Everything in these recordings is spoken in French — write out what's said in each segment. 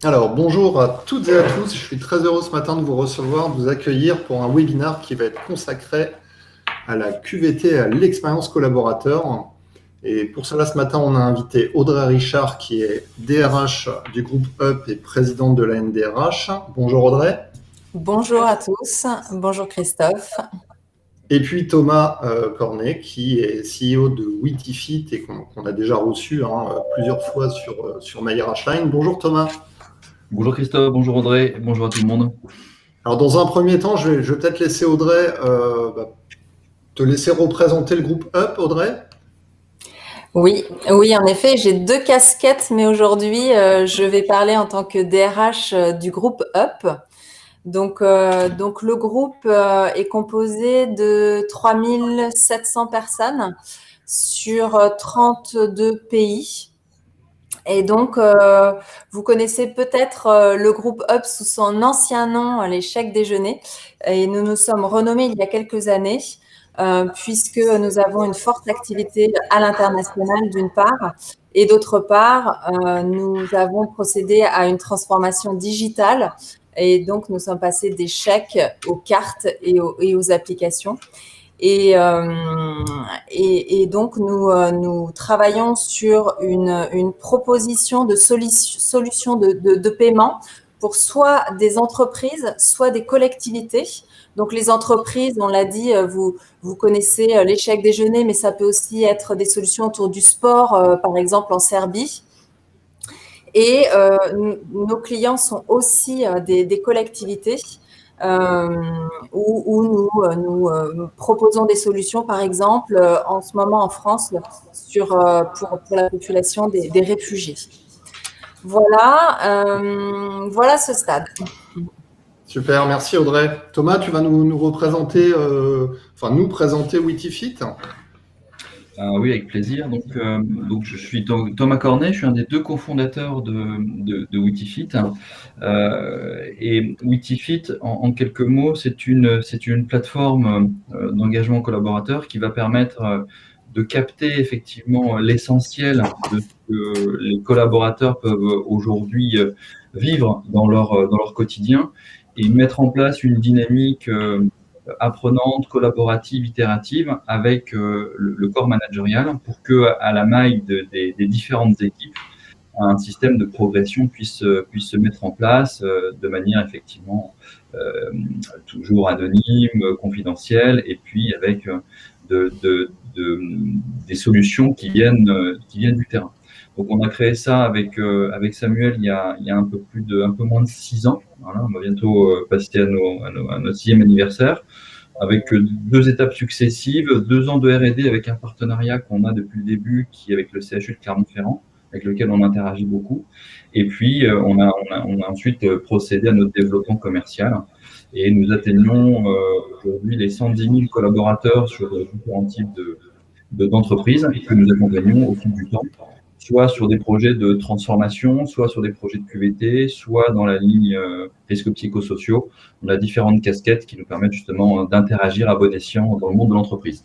Alors, bonjour à toutes et à tous. Je suis très heureux ce matin de vous recevoir, de vous accueillir pour un webinaire qui va être consacré à la QVT et à l'expérience collaborateur. Et pour cela, ce matin, on a invité Audrey Richard, qui est DRH du groupe UP et présidente de la NDRH. Bonjour Audrey. Bonjour à tous, bonjour Christophe. Et puis Thomas Cornet, qui est CEO de Witifit et qu'on a déjà reçu plusieurs fois sur MyRH Line. Bonjour Thomas. Bonjour Christophe, bonjour Audrey, bonjour à tout le monde. Alors dans un premier temps, je vais peut-être laisser Audrey te laisser représenter le groupe UP, Audrey. Oui, en effet, j'ai deux casquettes, mais aujourd'hui, je vais parler en tant que DRH du groupe UP. Donc le groupe est composé de 3700 personnes sur 32 pays. Et donc, vous connaissez peut-être le groupe UP sous son ancien nom, les chèques déjeuner. Et nous nous sommes renommés il y a quelques années, puisque nous avons une forte activité à l'international d'une part, et d'autre part, nous avons procédé à une transformation digitale. Et donc, nous sommes passés des chèques aux cartes et aux applications. Et donc, nous travaillons sur une proposition de solution de paiement pour soit des entreprises, soit des collectivités. Donc, les entreprises, on l'a dit, vous connaissez les chèques déjeuner, mais ça peut aussi être des solutions autour du sport, par exemple en Serbie. Et nos clients sont aussi des collectivités où nous proposons des solutions, par exemple, en ce moment en France, pour la population des réfugiés. Voilà ce stade. Super, merci Audrey. Thomas, tu vas nous représenter, nous présenter Witifit. Oui, avec plaisir. Donc je suis Thomas Cornet, je suis un des deux cofondateurs de Witifit. Et Witifit, en quelques mots, c'est une plateforme d'engagement collaborateur qui va permettre de capter effectivement l'essentiel de ce que les collaborateurs peuvent aujourd'hui vivre dans leur quotidien et mettre en place une dynamique apprenante, collaborative, itérative avec le corps managérial pour que, à la maille des différentes équipes, un système de progression puisse se mettre en place de manière effectivement toujours anonyme, confidentielle, et puis avec des solutions qui viennent du terrain. Donc on a créé ça avec Samuel il y a un peu moins de 6 ans. Voilà, on va bientôt passer à notre 6e anniversaire, avec 2 étapes successives, 2 ans de R&D avec un partenariat qu'on a depuis le début, qui est avec le CHU de Clermont-Ferrand, avec lequel on interagit beaucoup. Et puis, on a ensuite procédé à notre développement commercial. Et nous atteignons aujourd'hui les 110 000 collaborateurs sur différents types d'entreprises que nous accompagnons au fil du temps, soit sur des projets de transformation, soit sur des projets de QVT, soit dans la ligne risques psychosociaux. On a différentes casquettes qui nous permettent justement d'interagir à bon escient dans le monde de l'entreprise.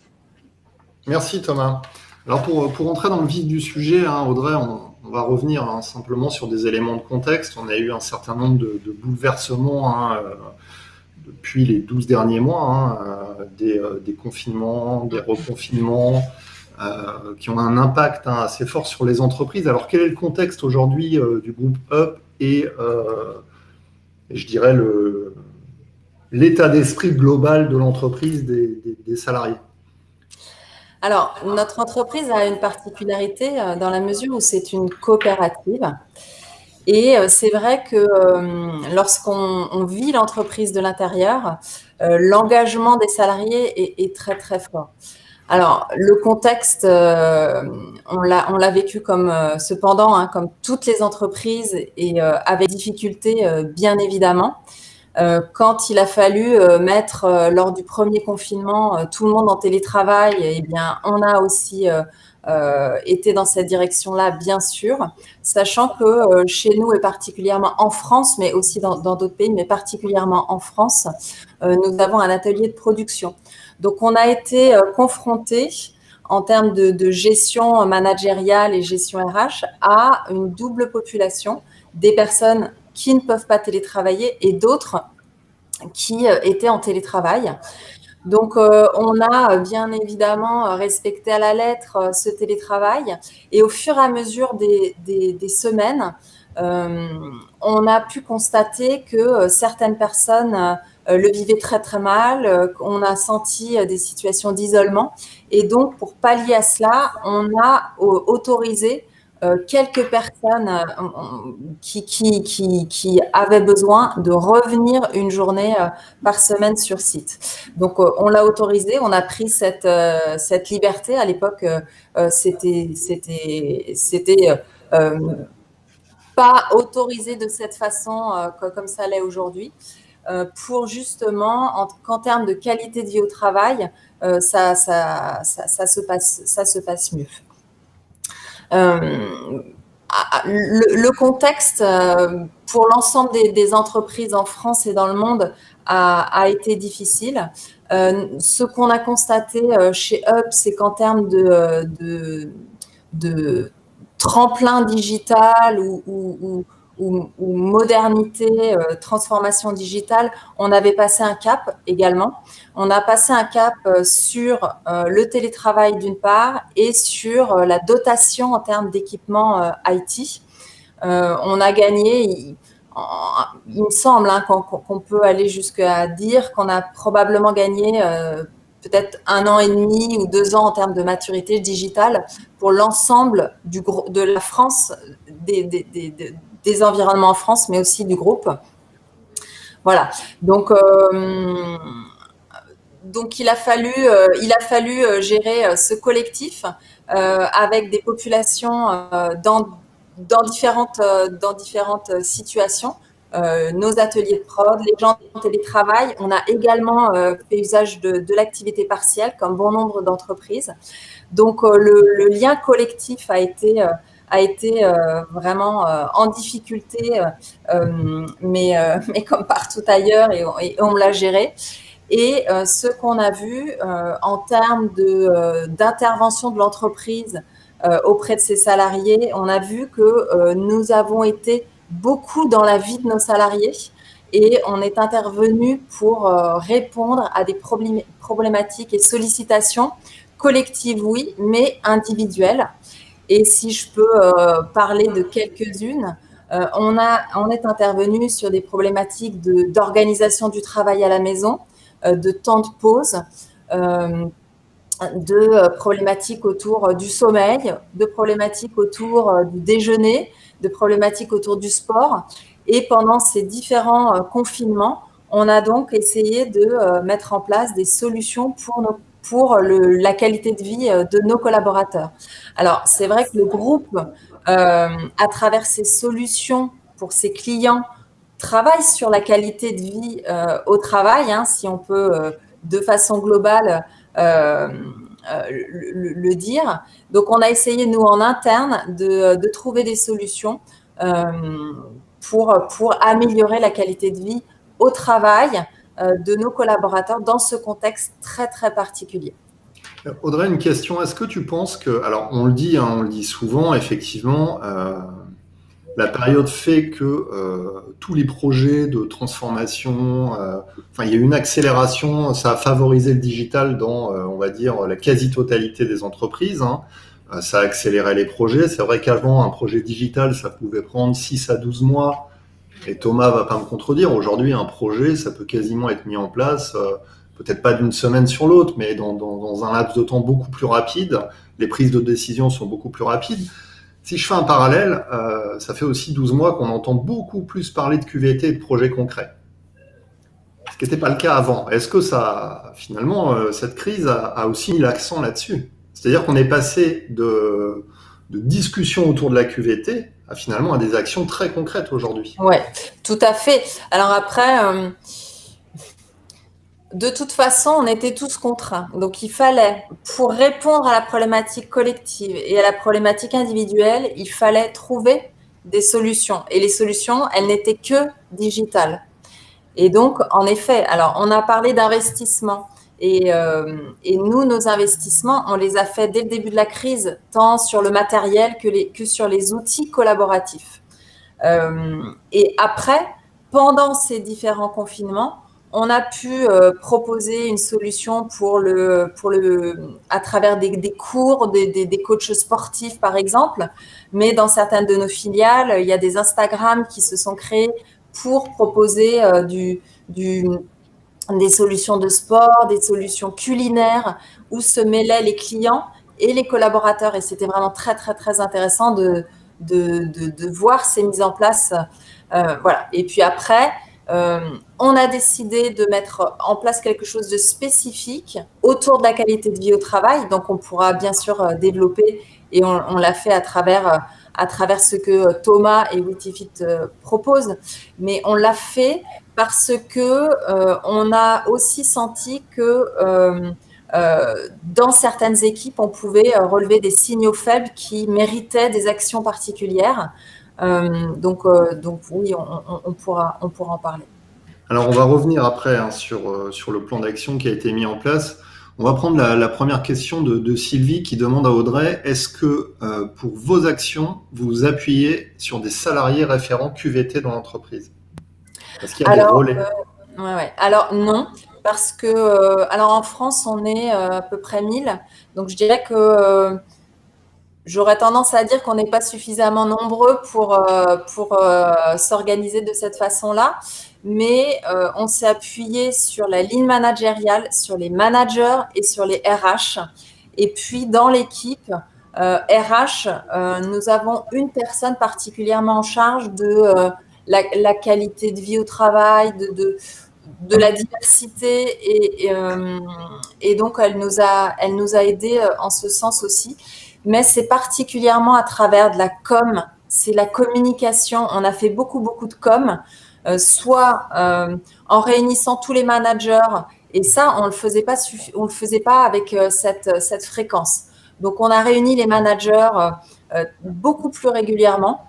Merci Thomas. Alors pour entrer dans le vif du sujet, Audrey, on va revenir simplement sur des éléments de contexte. On a eu un certain nombre de bouleversements depuis les 12 derniers mois, des confinements, des reconfinements, qui ont un impact assez fort sur les entreprises. Alors quel est le contexte aujourd'hui du groupe UP et je dirais l'état d'esprit global de l'entreprise des salariés? Alors, notre entreprise a une particularité dans la mesure où c'est une coopérative. Et c'est vrai que lorsqu'on vit l'entreprise de l'intérieur, l'engagement des salariés est très, très fort. Alors, le contexte, on l'a vécu cependant, comme toutes les entreprises et avec difficulté, bien évidemment. Quand il a fallu mettre, lors du premier confinement, tout le monde en télétravail, eh bien, on a aussi été dans cette direction-là, bien sûr, sachant que chez nous et particulièrement en France, mais aussi dans d'autres pays, mais particulièrement en France, nous avons un atelier de production. Donc, on a été confrontés en termes de gestion managériale et gestion RH à une double population, des personnes qui ne peuvent pas télétravailler et d'autres qui étaient en télétravail. Donc, on a bien évidemment respecté à la lettre ce télétravail et au fur et à mesure des semaines, on a pu constater que certaines personnes le vivaient très très mal, on a senti des situations d'isolement et donc pour pallier à cela, on a autorisé quelques personnes qui avaient besoin de revenir une journée par semaine sur site. Donc, on l'a autorisé, on a pris cette liberté. À l'époque, c'était pas autorisé de cette façon comme ça l'est aujourd'hui, pour justement qu'en termes de qualité de vie au travail, ça se passe mieux. Le contexte pour l'ensemble des entreprises en France et dans le monde a été difficile. Ce qu'on a constaté chez Up, c'est qu'en termes de tremplin digital ou modernité, transformation digitale, on avait passé un cap également. On a passé un cap sur le télétravail d'une part et sur la dotation en termes d'équipement IT. On a gagné, il me semble qu'on peut aller jusqu'à dire qu'on a probablement gagné peut-être 1 an et demi ou 2 ans en termes de maturité digitale pour l'ensemble de la France, des environnements en France, mais aussi du groupe. Voilà. Donc il a fallu gérer ce collectif avec des populations dans différentes situations. Nos ateliers de prod, les gens en télétravail. On a également fait usage de l'activité partielle, comme bon nombre d'entreprises. Donc, le lien collectif a été vraiment en difficulté, mais comme partout ailleurs, et on l'a géré. Et ce qu'on a vu en termes d'intervention de l'entreprise auprès de ses salariés, on a vu que nous avons été beaucoup dans la vie de nos salariés et on est intervenu pour répondre à des problématiques et sollicitations collectives, oui, mais individuelles. Et si je peux parler de quelques-unes, on est intervenu sur des problématiques d'organisation du travail à la maison, de temps de pause, de problématiques autour du sommeil, de problématiques autour du déjeuner, de problématiques autour du sport. Et pendant ces différents confinements, on a donc essayé de mettre en place des solutions pour la qualité de vie de nos collaborateurs. Alors, c'est vrai que le groupe, à travers ses solutions pour ses clients, travaille sur la qualité de vie au travail, si on peut de façon globale le dire. Donc, on a essayé, nous, en interne, de trouver des solutions pour améliorer la qualité de vie au travail de nos collaborateurs dans ce contexte très, très particulier. Audrey, une question. Est-ce que tu penses que, alors on le dit souvent, effectivement, la période fait que tous les projets de transformation, il y a eu une accélération, ça a favorisé le digital dans, on va dire, la quasi-totalité des entreprises. Ça a accéléré les projets. C'est vrai qu'avant, un projet digital, ça pouvait prendre 6 à 12 mois. Et Thomas va pas me contredire. Aujourd'hui, un projet, ça peut quasiment être mis en place, peut-être pas d'une semaine sur l'autre, mais dans un laps de temps beaucoup plus rapide. Les prises de décision sont beaucoup plus rapides. Si je fais un parallèle, ça fait aussi 12 mois qu'on entend beaucoup plus parler de QVT et de projets concrets. Ce qui n'était pas le cas avant. Est-ce que finalement, cette crise a aussi mis l'accent là-dessus? C'est-à-dire qu'on est passé de discussions autour de la QVT à finalement à des actions très concrètes aujourd'hui. Oui, tout à fait. Alors après, de toute façon, on était tous contraints. Donc, il fallait, pour répondre à la problématique collective et à la problématique individuelle, il fallait trouver des solutions. Et les solutions, elles n'étaient que digitales. Et donc, en effet, alors, on a parlé d'investissement. Et nous, nos investissements, on les a faits dès le début de la crise, tant sur le matériel que sur les outils collaboratifs. Et après, pendant ces différents confinements, on a pu proposer une solution à travers des cours, des coachs sportifs par exemple, mais dans certaines de nos filiales, il y a des Instagram qui se sont créés pour proposer des solutions de sport, des solutions culinaires où se mêlaient les clients et les collaborateurs. Et c'était vraiment très, très, très intéressant de voir ces mises en place. Voilà. Et puis après, on a décidé de mettre en place quelque chose de spécifique autour de la qualité de vie au travail. Donc, on pourra bien sûr développer et on l'a fait à travers ce que Thomas et Witifit proposent. Mais on l'a fait parce que on a aussi senti que dans certaines équipes, on pouvait relever des signaux faibles qui méritaient des actions particulières. Donc oui, on pourra en parler. Alors, on va revenir après sur le plan d'action qui a été mis en place. On va prendre la première question de Sylvie qui demande à Audrey, est-ce que pour vos actions, vous vous appuyez sur des salariés référents QVT dans l'entreprise? Est-ce qu'il y a des relais? Ouais. Alors non, parce que alors en France, on est à peu près 1000. Donc je dirais que j'aurais tendance à dire qu'on n'est pas suffisamment nombreux pour s'organiser de cette façon-là, mais on s'est appuyé sur la ligne managériale, sur les managers et sur les RH. Et puis dans l'équipe RH, nous avons une personne particulièrement en charge de la qualité de vie au travail, de la diversité et donc elle nous a aidés en ce sens aussi. Mais c'est particulièrement à travers de la com, c'est la communication. On a fait beaucoup de com, soit en réunissant tous les managers, et ça on le faisait pas avec cette fréquence. Donc on a réuni les managers beaucoup plus régulièrement.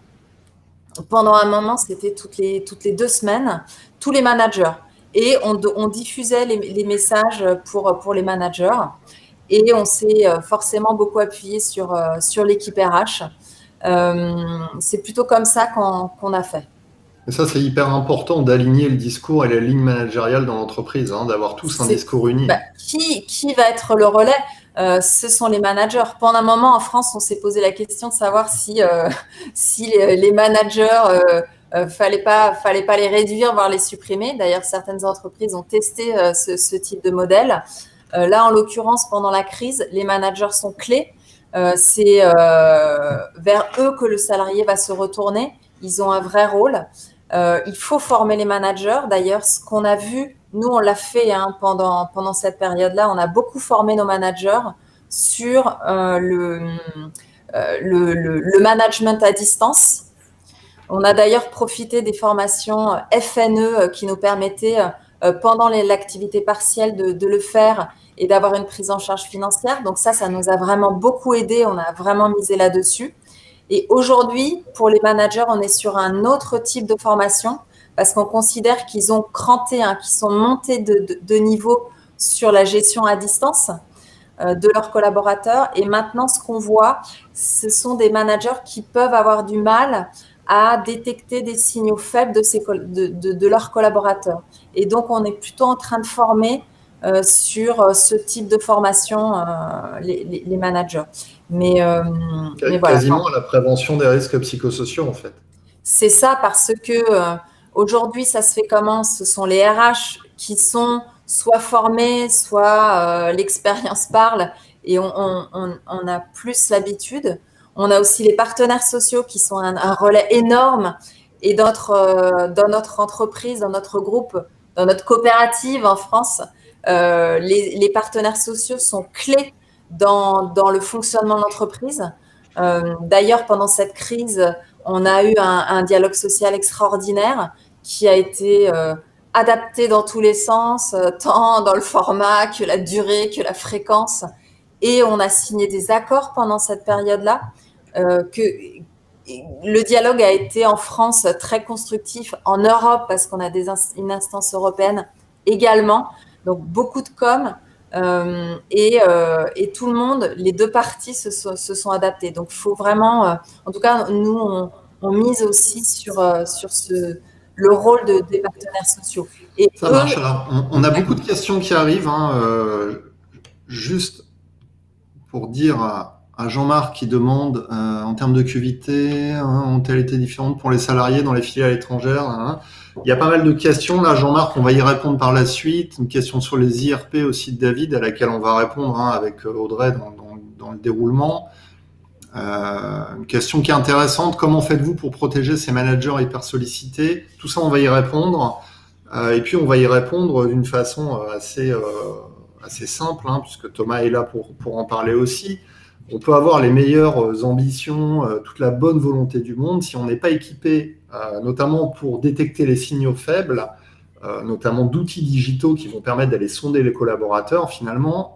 Pendant un moment, c'était toutes les 2 semaines, tous les managers. Et on diffusait les messages pour les managers. Et on s'est forcément beaucoup appuyé sur l'équipe RH. C'est plutôt comme ça qu'on a fait. Et ça, c'est hyper important d'aligner le discours et la ligne managériale dans l'entreprise, d'avoir tous un discours uni. Qui va être le relais? Ce sont les managers. Pendant un moment, en France, on s'est posé la question de savoir si les managers, fallait pas les réduire, voire les supprimer. D'ailleurs, certaines entreprises ont testé ce type de modèle. Là, en l'occurrence, pendant la crise, les managers sont clés. C'est vers eux que le salarié va se retourner. Ils ont un vrai rôle. Il faut former les managers. D'ailleurs, ce qu'on a vu, nous, on l'a fait pendant cette période-là. On a beaucoup formé nos managers sur le management à distance. On a d'ailleurs profité des formations FNE qui nous permettaient, pendant l'activité partielle, de le faire et d'avoir une prise en charge financière. Donc ça nous a vraiment beaucoup aidé. On a vraiment misé là-dessus. Et aujourd'hui, pour les managers, on est sur un autre type de formation parce qu'on considère qu'ils ont cranté, qu'ils sont montés de niveau sur la gestion à distance de leurs collaborateurs. Et maintenant, ce qu'on voit, ce sont des managers qui peuvent avoir du mal à détecter des signaux faibles de leurs collaborateurs. Et donc, on est plutôt en train de former sur ce type de formation les managers. Mais voilà. Quasiment à la prévention des risques psychosociaux, en fait. C'est ça, parce que aujourd'hui, ça se fait comment? Ce sont les RH qui sont soit formés, soit l'expérience parle, et on a plus l'habitude. On a aussi les partenaires sociaux qui sont un relais énorme. Et dans notre entreprise, dans notre groupe, dans notre coopérative en France, les partenaires sociaux sont clés dans le fonctionnement de l'entreprise. D'ailleurs, pendant cette crise, on a eu un dialogue social extraordinaire qui a été adapté dans tous les sens, tant dans le format que la durée, que la fréquence. Et on a signé des accords pendant cette période-là. Le dialogue a été en France très constructif, en Europe parce qu'on a une instance européenne également. Donc beaucoup de com et tout le monde, les deux parties se sont adaptées. Donc il faut vraiment, en tout cas nous on mise aussi sur le rôle des partenaires sociaux. Et ça marche. Alors, on a beaucoup de questions qui arrivent. Juste pour dire à Jean-Marc qui demande en termes de QVT, ont-elles été différentes pour les salariés dans les filiales étrangères? Il y a pas mal de questions. Là, Jean-Marc, on va y répondre par la suite. Une question sur les IRP aussi de David, à laquelle on va répondre avec Audrey dans le déroulement. Une question qui est intéressante. Comment faites-vous pour protéger ces managers hyper sollicités? Tout ça, on va y répondre. Et puis, on va y répondre d'une façon assez simple, puisque Thomas est là pour en parler aussi. On peut avoir les meilleures ambitions, toute la bonne volonté du monde, si on n'est pas équipé, notamment pour détecter les signaux faibles, notamment d'outils digitaux qui vont permettre d'aller sonder les collaborateurs. Finalement,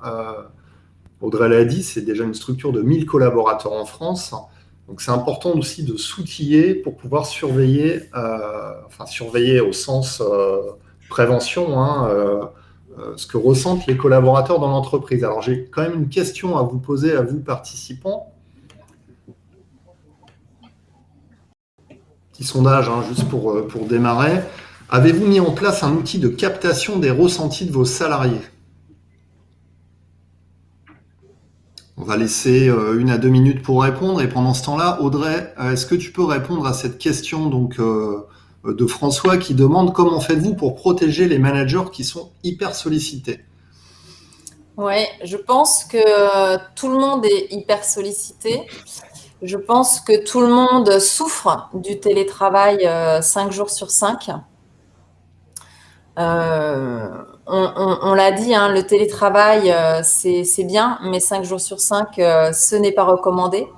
Audrey l'a dit, c'est déjà une structure de 1000 collaborateurs en France. Donc c'est important aussi de s'outiller pour pouvoir surveiller, surveiller au sens prévention, ce que ressentent les collaborateurs dans l'entreprise. Alors j'ai quand même une question à vous poser, à vous participants. Petit sondage, juste pour démarrer. Avez-vous mis en place un outil de captation des ressentis de vos salariés? On va laisser 1 à 2 minutes pour répondre. Et pendant ce temps-là, Audrey, est-ce que tu peux répondre à cette question de François qui demande comment faites-vous pour protéger les managers qui sont hyper sollicités? Oui, je pense que tout le monde est hyper sollicité. Je pense que tout le monde souffre du télétravail 5 jours sur 5. On l'a dit, le télétravail, c'est bien, mais 5 jours sur 5, ce n'est pas recommandé.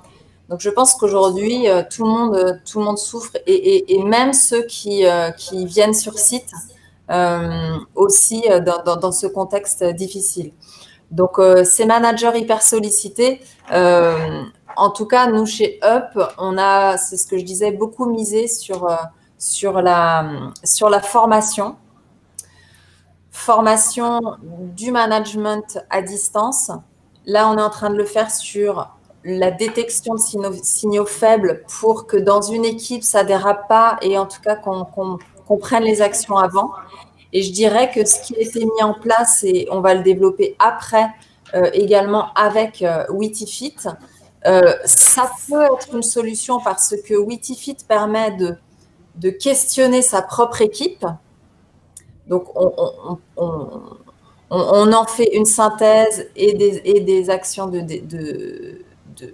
Donc, je pense qu'aujourd'hui, tout le monde souffre, et même ceux qui viennent sur site aussi dans ce contexte difficile. Donc, ces managers hyper sollicités, en tout cas, nous, chez Up, on a, c'est ce que je disais, beaucoup misé sur la formation. Formation du management à distance. Là, on est en train de le faire sur la détection de signaux faibles pour que dans une équipe, ça ne dérape pas, et en tout cas qu'on prenne les actions avant. Et je dirais que ce qui a été mis en place, et on va le développer après également avec Witifit, ça peut être une solution parce que Witifit permet de questionner sa propre équipe. Donc, on en fait une synthèse et des actions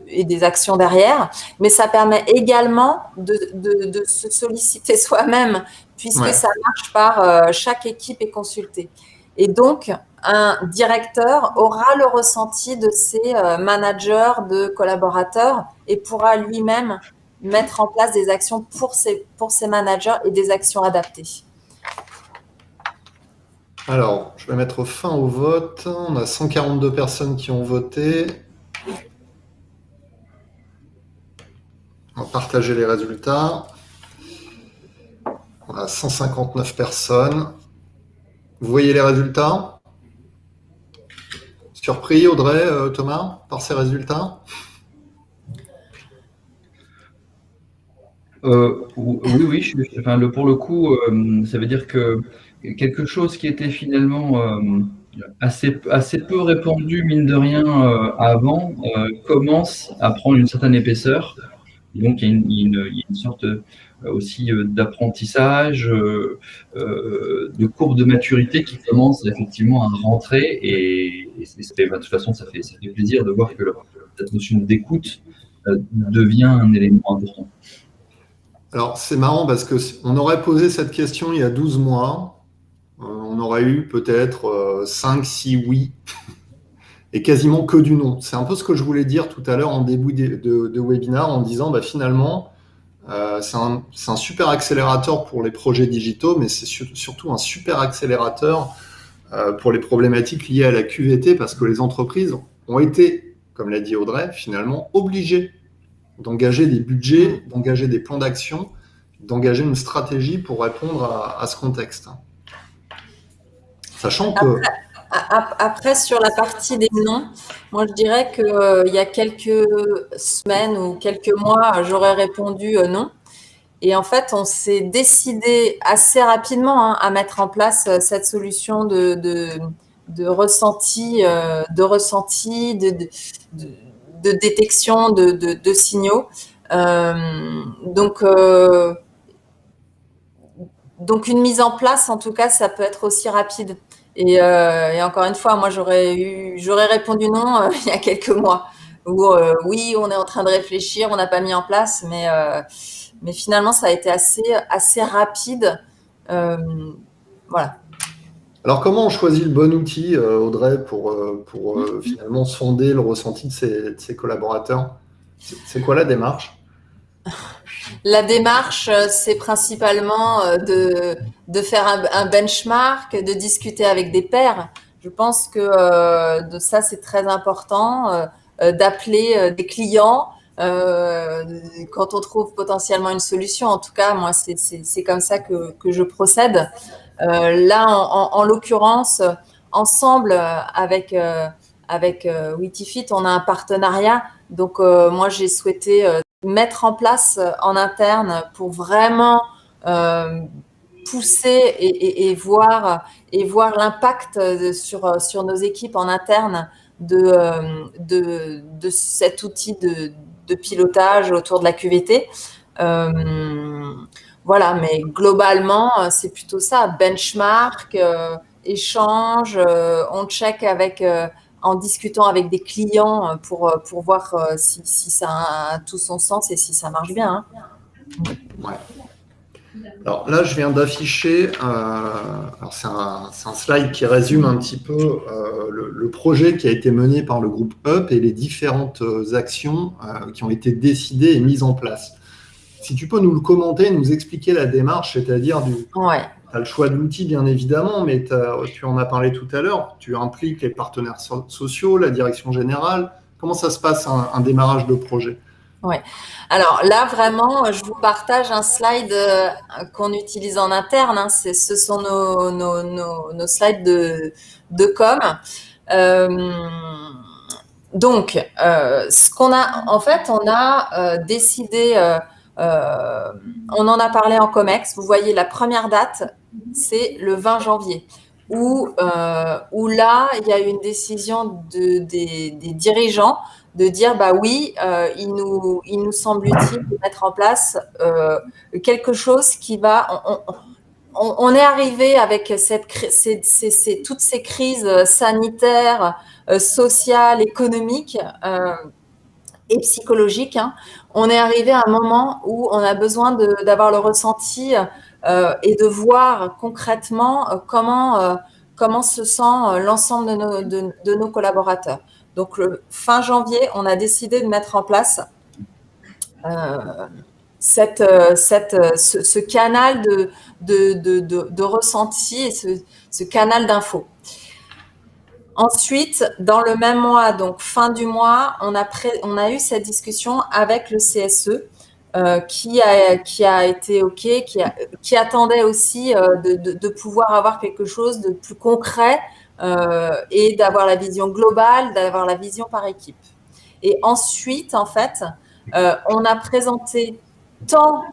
et des actions derrière, mais ça permet également de se solliciter soi-même, puisque ça marche par chaque équipe est consultée. Et donc, un directeur aura le ressenti de ses managers, de collaborateurs, et pourra lui-même mettre en place des actions pour ses managers et des actions adaptées. Alors, je vais mettre fin au vote. On a 142 personnes qui ont voté. On va partager les résultats. On a 159 personnes. Vous voyez les résultats? Surpris, Audrey, Thomas, par ces résultats? Oui. Pour le coup, ça veut dire que quelque chose qui était finalement assez peu répandu, mine de rien, avant, commence à prendre une certaine épaisseur. Et donc, il y a une sorte aussi d'apprentissage, de courbe de maturité qui commence effectivement à rentrer. Et de toute façon, ça fait plaisir de voir que cette notion d'écoute devient un élément important. Alors, c'est marrant parce qu'on aurait posé cette question il y a 12 mois. On aurait eu peut-être 5, 6 oui et quasiment que du non. C'est un peu ce que je voulais dire tout à l'heure en début de webinaire en disant finalement, c'est un super accélérateur pour les projets digitaux, mais c'est surtout un super accélérateur pour les problématiques liées à la QVT, parce que les entreprises ont été, comme l'a dit Audrey, finalement obligées d'engager des budgets, d'engager des plans d'action, d'engager une stratégie pour répondre à ce contexte. Sachant que... Après, sur la partie des noms, moi je dirais qu'il y a quelques semaines ou quelques mois, j'aurais répondu non. Et en fait, on s'est décidé assez rapidement à mettre en place cette solution de ressenti, de détection de signaux. Donc, une mise en place, en tout cas, ça peut être aussi rapide. Et encore une fois, moi, j'aurais répondu non il y a quelques mois. Où oui, on est en train de réfléchir, on n'a pas mis en place, mais finalement, ça a été assez rapide. Voilà. Alors, comment on choisit le bon outil, Audrey, pour finalement sonder le ressenti de ses collaborateurs? C'est quoi la démarche? La démarche, c'est principalement de faire un benchmark, de discuter avec des pairs. Je pense que de ça, c'est très important, d'appeler des clients quand on trouve potentiellement une solution. En tout cas, moi, c'est comme ça que je procède. Là, en l'occurrence, ensemble avec Witifit, on a un partenariat. Donc, moi, j'ai souhaité mettre en place en interne pour vraiment pousser et voir l'impact sur nos équipes en interne de cet outil de pilotage autour de la QVT. Voilà, mais globalement, c'est plutôt ça, benchmark, échange, on check en discutant avec des clients pour voir si ça a tout son sens et si ça marche bien. Ouais. Alors là, je viens d'afficher, alors c'est un slide qui résume un petit peu le projet qui a été mené par le groupe UP et les différentes actions qui ont été décidées et mises en place. Si tu peux nous le commenter, nous expliquer la démarche, c'est-à-dire tu as le choix de l'outil bien évidemment, mais tu en as parlé tout à l'heure, tu impliques les partenaires sociaux, la direction générale. Comment ça se passe un démarrage de projet? Ouais. Alors là, vraiment, je vous partage un slide qu'on utilise en interne. Ce sont nos slides de com. Donc, ce qu'on a, en fait, on a décidé, on en a parlé en COMEX. Vous voyez, la première date, c'est le 20 janvier, où là, il y a eu une décision des dirigeants de dire, bah oui, il nous semble utile de mettre en place quelque chose qui va... On est arrivé avec toutes ces crises sanitaires, sociales, économiques et psychologiques. On est arrivé à un moment où on a besoin d'avoir le ressenti et de voir concrètement comment se sent l'ensemble de nos collaborateurs. Donc, le fin janvier, on a décidé de mettre en place ce canal de ressenti et ce canal d'info. Ensuite, dans le même mois, donc fin du mois, on a eu cette discussion avec le CSE qui a été OK, qui attendait aussi de pouvoir avoir quelque chose de plus concret et d'avoir la vision globale, d'avoir la vision par équipe. Et ensuite, en fait, on a présenté tant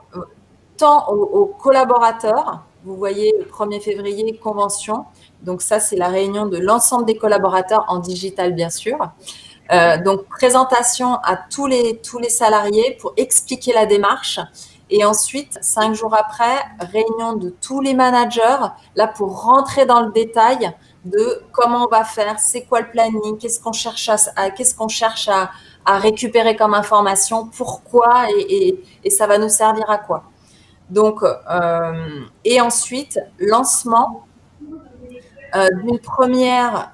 aux collaborateurs, vous voyez, le 1er février, convention. Donc ça, c'est la réunion de l'ensemble des collaborateurs en digital, bien sûr. Donc, présentation à tous les salariés pour expliquer la démarche. Et ensuite, 5 jours après, réunion de tous les managers, là, pour rentrer dans le détail de comment on va faire, c'est quoi le planning, qu'est-ce qu'on cherche à récupérer comme information, pourquoi et ça va nous servir à quoi. Donc, et ensuite, lancement d'une première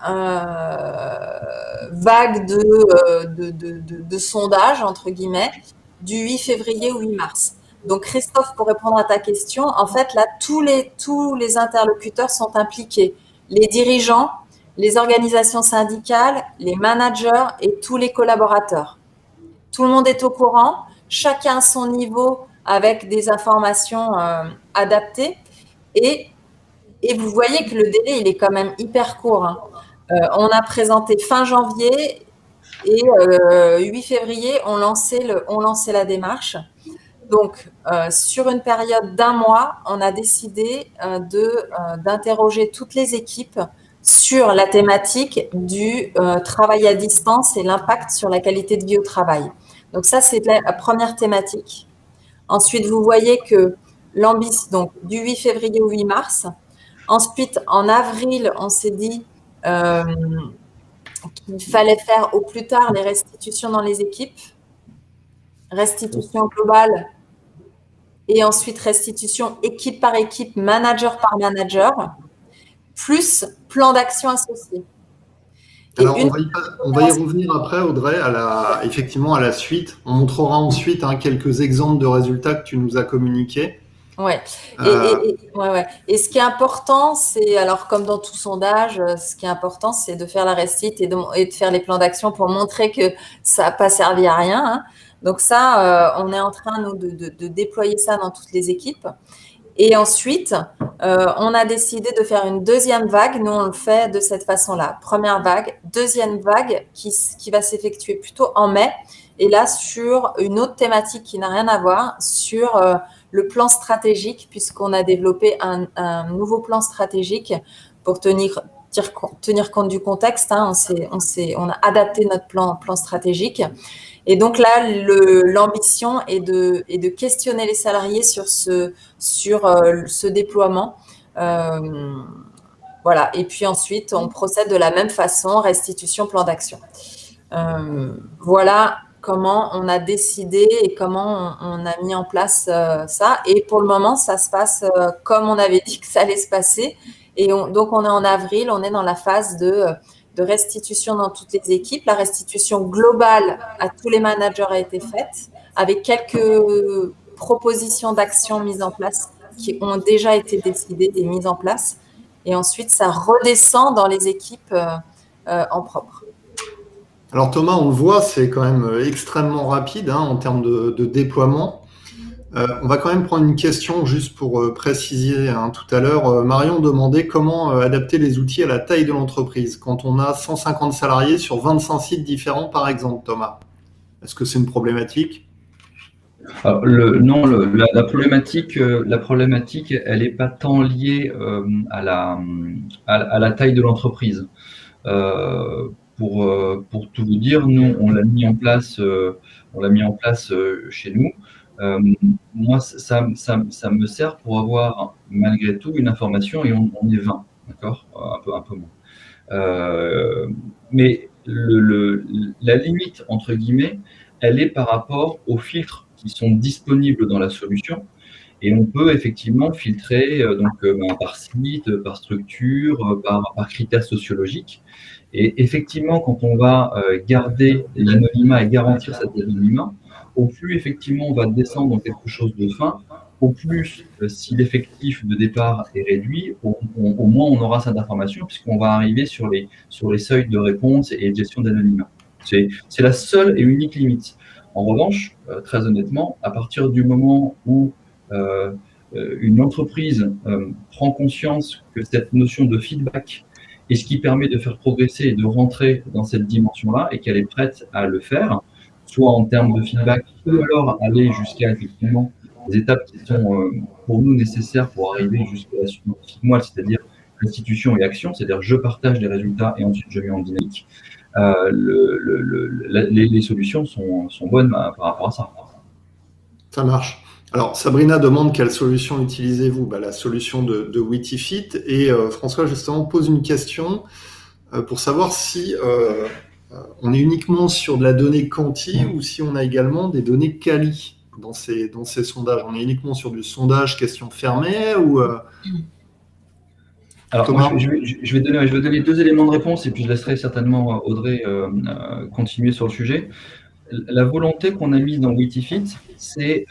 vague de sondage, entre guillemets, du 8 février au 8 mars. Donc, Christophe, pour répondre à ta question, en fait, là, tous les interlocuteurs sont impliqués. Les dirigeants, les organisations syndicales, les managers et tous les collaborateurs. Tout le monde est au courant, chacun à son niveau avec des informations adaptées. Et vous voyez que le délai, il est quand même hyper court. On a présenté fin janvier et 8 février, on lançait la démarche. Donc, sur une période d'1 mois, on a décidé d'interroger toutes les équipes sur la thématique du travail à distance et l'impact sur la qualité de vie au travail. Donc ça, c'est la première thématique. Ensuite, vous voyez que l'ambition, donc du 8 février au 8 mars. Ensuite, en avril, on s'est dit qu'il fallait faire au plus tard les restitutions dans les équipes, restitution globale, et ensuite restitution équipe par équipe, manager par manager, plus plan d'action associé. Alors, on va y revenir après, Audrey, effectivement à la suite. On montrera ensuite quelques exemples de résultats que tu nous as communiqués. Ouais. Et ce qui est important, c'est, alors comme dans tout sondage, ce qui est important, c'est de faire la récite et de faire les plans d'action pour montrer que ça n'a pas servi à rien, hein. Donc ça, on est en train, nous, de déployer ça dans toutes les équipes. Et ensuite, on a décidé de faire une deuxième vague. Nous, on le fait de cette façon-là. Première vague, deuxième vague qui va s'effectuer plutôt en mai. Et là, sur une autre thématique qui n'a rien à voir, sur le plan stratégique, puisqu'on a développé un nouveau plan stratégique pour tenir compte du contexte, hein. On a adapté notre plan stratégique. Et donc là, l'ambition est de questionner les salariés sur ce déploiement. Voilà. Et puis ensuite, on procède de la même façon, restitution, plan d'action. Voilà comment on a décidé et comment on a mis en place ça. Et pour le moment, ça se passe comme on avait dit que ça allait se passer. Et donc, on est en avril, on est dans la phase de restitution dans toutes les équipes. La restitution globale à tous les managers a été faite avec quelques propositions d'action mises en place qui ont déjà été décidées et mises en place. Et ensuite, ça redescend dans les équipes en propre. Alors Thomas, on le voit, c'est quand même extrêmement rapide en termes de déploiement. On va quand même prendre une question juste pour préciser tout à l'heure. Marion demandait comment adapter les outils à la taille de l'entreprise quand on a 150 salariés sur 25 sites différents, par exemple, Thomas. Est-ce que c'est une problématique ? Alors, non, la problématique, elle n'est pas tant liée à la taille de l'entreprise. Pour tout vous dire, nous, on l'a mis en place chez nous. Moi, ça me sert pour avoir malgré tout une information et on est 20, d'accord, un peu moins. Mais la limite, entre guillemets, elle est par rapport aux filtres qui sont disponibles dans la solution. Et on peut effectivement filtrer par site, par structure, par critères sociologiques. Et effectivement, quand on va garder l'anonymat et garantir cet anonymat, au plus effectivement on va descendre dans quelque chose de fin, au plus si l'effectif de départ est réduit, au moins on aura cette information puisqu'on va arriver sur les seuils de réponse et de gestion d'anonymat. C'est la seule et unique limite. En revanche, très honnêtement, à partir du moment où une entreprise prend conscience que cette notion de feedback est ce qui permet de faire progresser et de rentrer dans cette dimension-là et qu'elle est prête à le faire, soit en termes de feedback ou alors aller jusqu'à effectivement les étapes qui sont pour nous nécessaires pour arriver jusqu'à la suite moelle, c'est-à-dire restitution et action, c'est-à-dire je partage les résultats et ensuite je mets en dynamique. Les solutions sont bonnes par rapport à ça. Ça marche. Alors, Sabrina demande quelle solution utilisez-vous ? La solution de Witifit. Et François, justement, pose une question pour savoir si on est uniquement sur de la donnée quanti ou si on a également des données quali dans ces sondages. On est uniquement sur du sondage question fermée ou… Alors, moi, je vais donner 2 éléments de réponse et puis je laisserai certainement Audrey continuer sur le sujet. La volonté qu'on a mise dans Witifit, c'est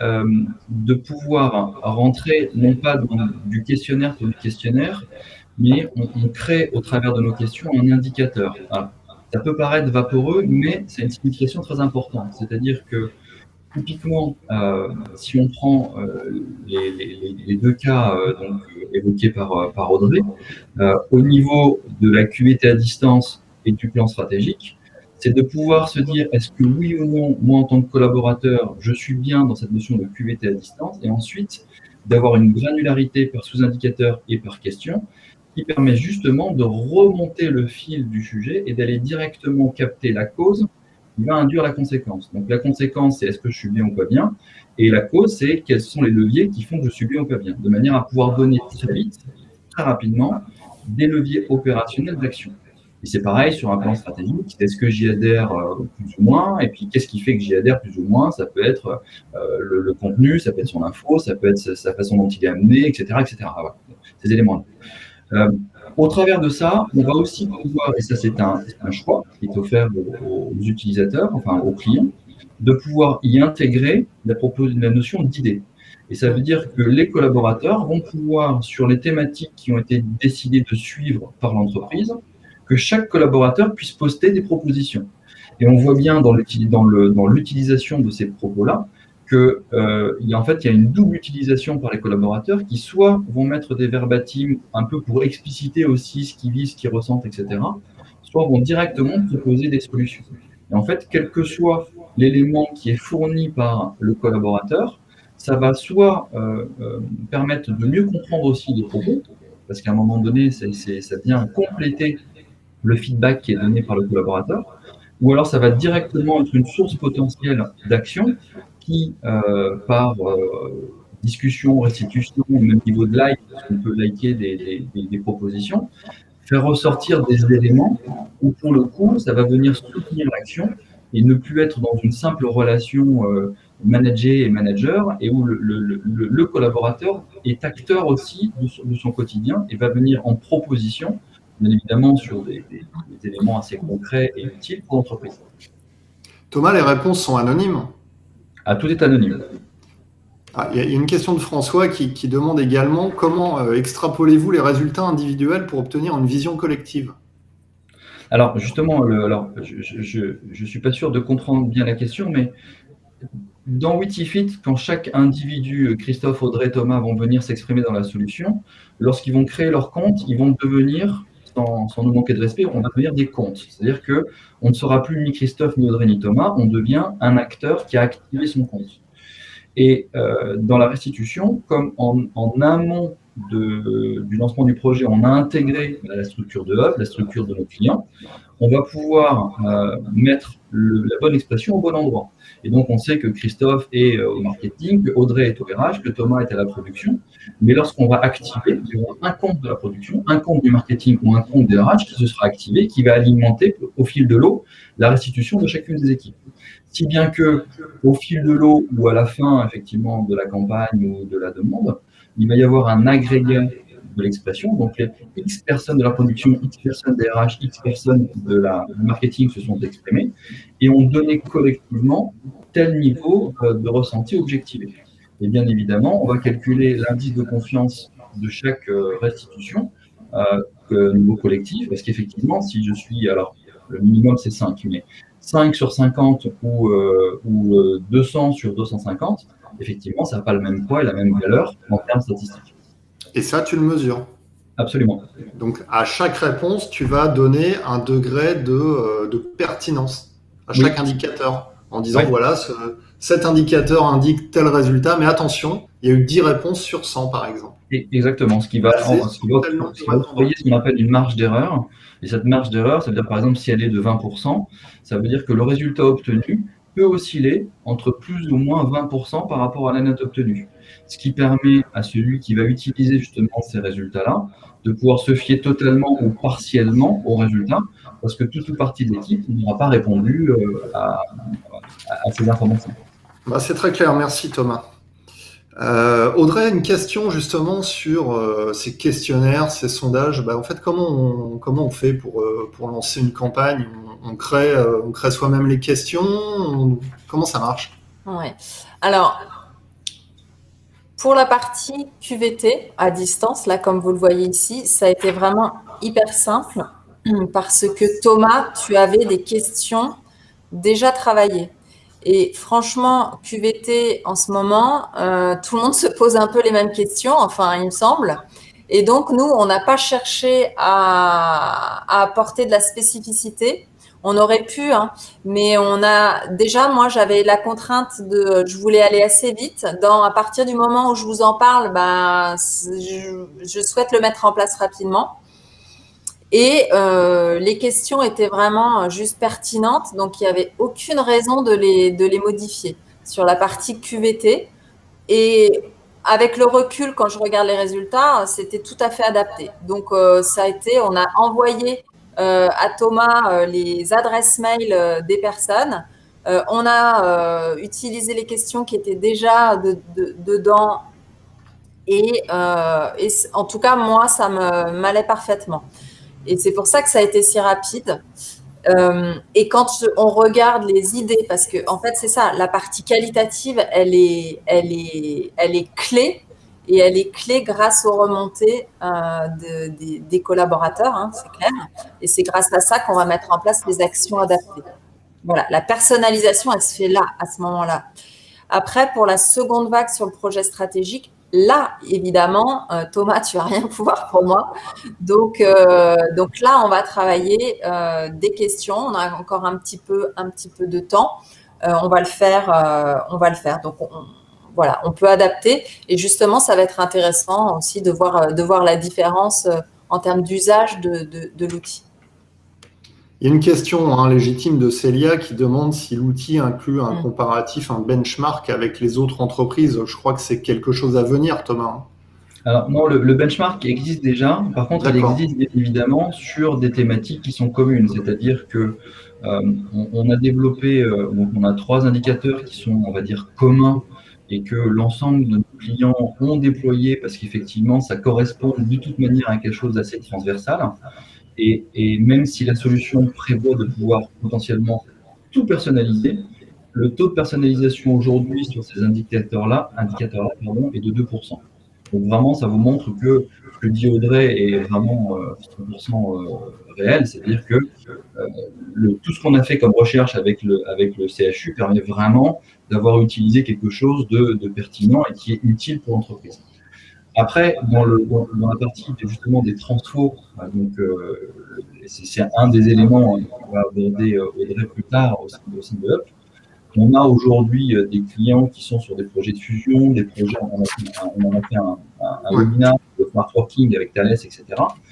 de pouvoir rentrer non pas dans du questionnaire pour du questionnaire, mais on crée au travers de nos questions un indicateur. Alors, ça peut paraître vaporeux, mais c'est une signification très importante. C'est-à-dire que typiquement, si on prend les 2 cas évoqués par Audrey, au niveau de la QVT à distance et du plan stratégique, C'est de pouvoir se dire, est-ce que oui ou non, moi en tant que collaborateur, je suis bien dans cette notion de QVT à distance, et ensuite d'avoir une granularité par sous-indicateur et par question qui permet justement de remonter le fil du sujet et d'aller directement capter la cause qui va induire la conséquence. Donc la conséquence, c'est est-ce que je suis bien ou pas bien, et la cause, c'est quels sont les leviers qui font que je suis bien ou pas bien, de manière à pouvoir donner très vite, très rapidement, des leviers opérationnels d'action. Et c'est pareil sur un plan stratégique, est-ce que j'y adhère plus ou moins, et puis qu'est-ce qui fait que j'y adhère plus ou moins, ça peut être le contenu, ça peut être son info, ça peut être sa façon dont il est amené, etc. etc. Voilà, ces éléments-là. Au travers de ça, on va aussi pouvoir, et ça c'est un choix qui est offert aux utilisateurs, enfin aux clients, de pouvoir y intégrer la notion d'idée. Et ça veut dire que les collaborateurs vont pouvoir, sur les thématiques qui ont été décidées de suivre par l'entreprise, que chaque collaborateur puisse poster des propositions. Et on voit bien dans l'utilisation de ces propos-là qu'il y a une double utilisation par les collaborateurs qui soit vont mettre des verbatims un peu pour expliciter aussi ce qu'ils vivent, ce qu'ils ressentent, etc., soit vont directement proposer des solutions. Et en fait, quel que soit l'élément qui est fourni par le collaborateur, ça va soit permettre de mieux comprendre aussi les propos, parce qu'à un moment donné, ça vient compléter le feedback qui est donné par le collaborateur, ou alors ça va directement être une source potentielle d'action qui, par discussion, restitution, même niveau de like, parce qu'on peut liker des propositions, faire ressortir des éléments où, pour le coup, ça va venir soutenir l'action et ne plus être dans une simple relation manager et manager, et où le collaborateur est acteur aussi de son quotidien et va venir en proposition, bien évidemment sur des éléments assez concrets et utiles pour l'entreprise. Thomas, les réponses sont anonymes? Tout est anonyme. Il y a une question de François qui demande également comment extrapolez-vous les résultats individuels pour obtenir une vision collective? Alors justement, je suis pas sûr de comprendre bien la question, mais dans Witifit, quand chaque individu, Christophe, Audrey, Thomas, vont venir s'exprimer dans la solution, lorsqu'ils vont créer leur compte, ils vont devenir, sans nous manquer de respect, on va devenir des comptes. C'est-à-dire qu'on ne sera plus ni Christophe, ni Audrey, ni Thomas, on devient un acteur qui a activé son compte. Et dans la restitution, comme en amont du lancement du projet, on a intégré la structure de Hub, la structure de nos clients, on va pouvoir mettre la bonne expression au bon endroit. Et donc, on sait que Christophe est au marketing, que Audrey est au RH, que Thomas est à la production. Mais lorsqu'on va activer, il y aura un compte de la production, un compte du marketing ou un compte des RH qui se sera activé, qui va alimenter au fil de l'eau la restitution de chacune des équipes. Si bien que, au fil de l'eau ou à la fin, effectivement, de la campagne ou de la demande, il va y avoir un agrégat de l'expression. Donc, X personnes de la production, X personnes des RH, X personnes du marketing se sont exprimées et ont donné collectivement tel niveau de ressenti objectivé. Et bien évidemment, on va calculer l'indice de confiance de chaque restitution niveau collectif, parce qu'effectivement, si je suis, alors le minimum c'est 5, mais 5 sur 50 ou 200 sur 250, effectivement, ça n'a pas le même poids et la même valeur en termes statistiques. Et ça, tu le mesures? Absolument. Donc, à chaque réponse, tu vas donner un degré de pertinence à chaque indicateur, en disant, voilà, cet indicateur indique tel résultat, mais attention, il y a eu 10 réponses sur 100, par exemple. Exactement, ce qui va envoyer ce qu'on appelle une marge d'erreur. Et cette marge d'erreur, ça veut dire, par exemple, si elle est de 20%, ça veut dire que le résultat obtenu peut osciller entre plus ou moins 20% par rapport à la note obtenue. Ce qui permet à celui qui va utiliser justement ces résultats-là de pouvoir se fier totalement ou partiellement aux résultats, parce que toute ou partie de l'équipe n'aura pas répondu à ces informations. C'est très clair, merci Thomas. Audrey, une question justement sur ces questionnaires, ces sondages. En fait, comment on fait pour lancer une campagne? On crée soi-même les questions? Comment ça marche? Ouais. Alors, pour la partie QVT à distance, là, comme vous le voyez ici, ça a été vraiment hyper simple parce que Thomas, tu avais des questions déjà travaillées. Et franchement, QVT, en ce moment, tout le monde se pose un peu les mêmes questions, enfin, il me semble. Et donc, nous, on n'a pas cherché à apporter de la spécificité. On aurait pu, hein, mais moi, j'avais la contrainte je voulais aller assez vite. À partir du moment où je vous en parle, je souhaite le mettre en place rapidement. Et les questions étaient vraiment juste pertinentes, donc il n'y avait aucune raison de les modifier sur la partie QVT. Et avec le recul, quand je regarde les résultats, c'était tout à fait adapté. Donc, on a envoyé à Thomas les adresses mail des personnes. On a utilisé les questions qui étaient déjà dedans. Et en tout cas, moi, ça m'allait parfaitement. Et c'est pour ça que ça a été si rapide. Et quand on regarde les idées, parce que en fait c'est ça, la partie qualitative, elle est clé, et elle est clé grâce aux remontées des collaborateurs, hein, c'est clair. Et c'est grâce à ça qu'on va mettre en place les actions adaptées. Voilà, la personnalisation, elle se fait là, à ce moment-là. Après, pour la seconde vague sur le projet stratégique, là, évidemment, Thomas, tu vas rien pouvoir pour moi. Donc là, on va travailler des questions. On a encore un petit peu de temps. On va le faire. Donc voilà, on peut adapter. Et justement, ça va être intéressant aussi de voir la différence en termes d'usage de l'outil. Il y a une question légitime de Célia qui demande si l'outil inclut un comparatif, un benchmark avec les autres entreprises. Je crois que c'est quelque chose à venir, Thomas. Alors non, le benchmark existe déjà. Par contre, il existe bien évidemment sur des thématiques qui sont communes. C'est-à-dire que on a développé, donc on a 3 indicateurs qui sont, on va dire, communs et que l'ensemble de nos clients ont déployé parce qu'effectivement, ça correspond de toute manière à quelque chose d'assez transversal. Et même si la solution prévoit de pouvoir potentiellement tout personnaliser, le taux de personnalisation aujourd'hui sur ces indicateurs-là, est de 2%. Donc vraiment, ça vous montre que ce que dit Audrey est vraiment 100% réel, c'est-à-dire que tout ce qu'on a fait comme recherche avec le CHU permet vraiment d'avoir utilisé quelque chose de pertinent et qui est utile pour l'entreprise. Après, dans la partie justement des transfos, donc c'est un des éléments qu'on va aborder Audrey plus tard au sein de Up. On a aujourd'hui des clients qui sont sur des projets de fusion, des projets, on en a fait un webinaire de smart working avec Thales, etc.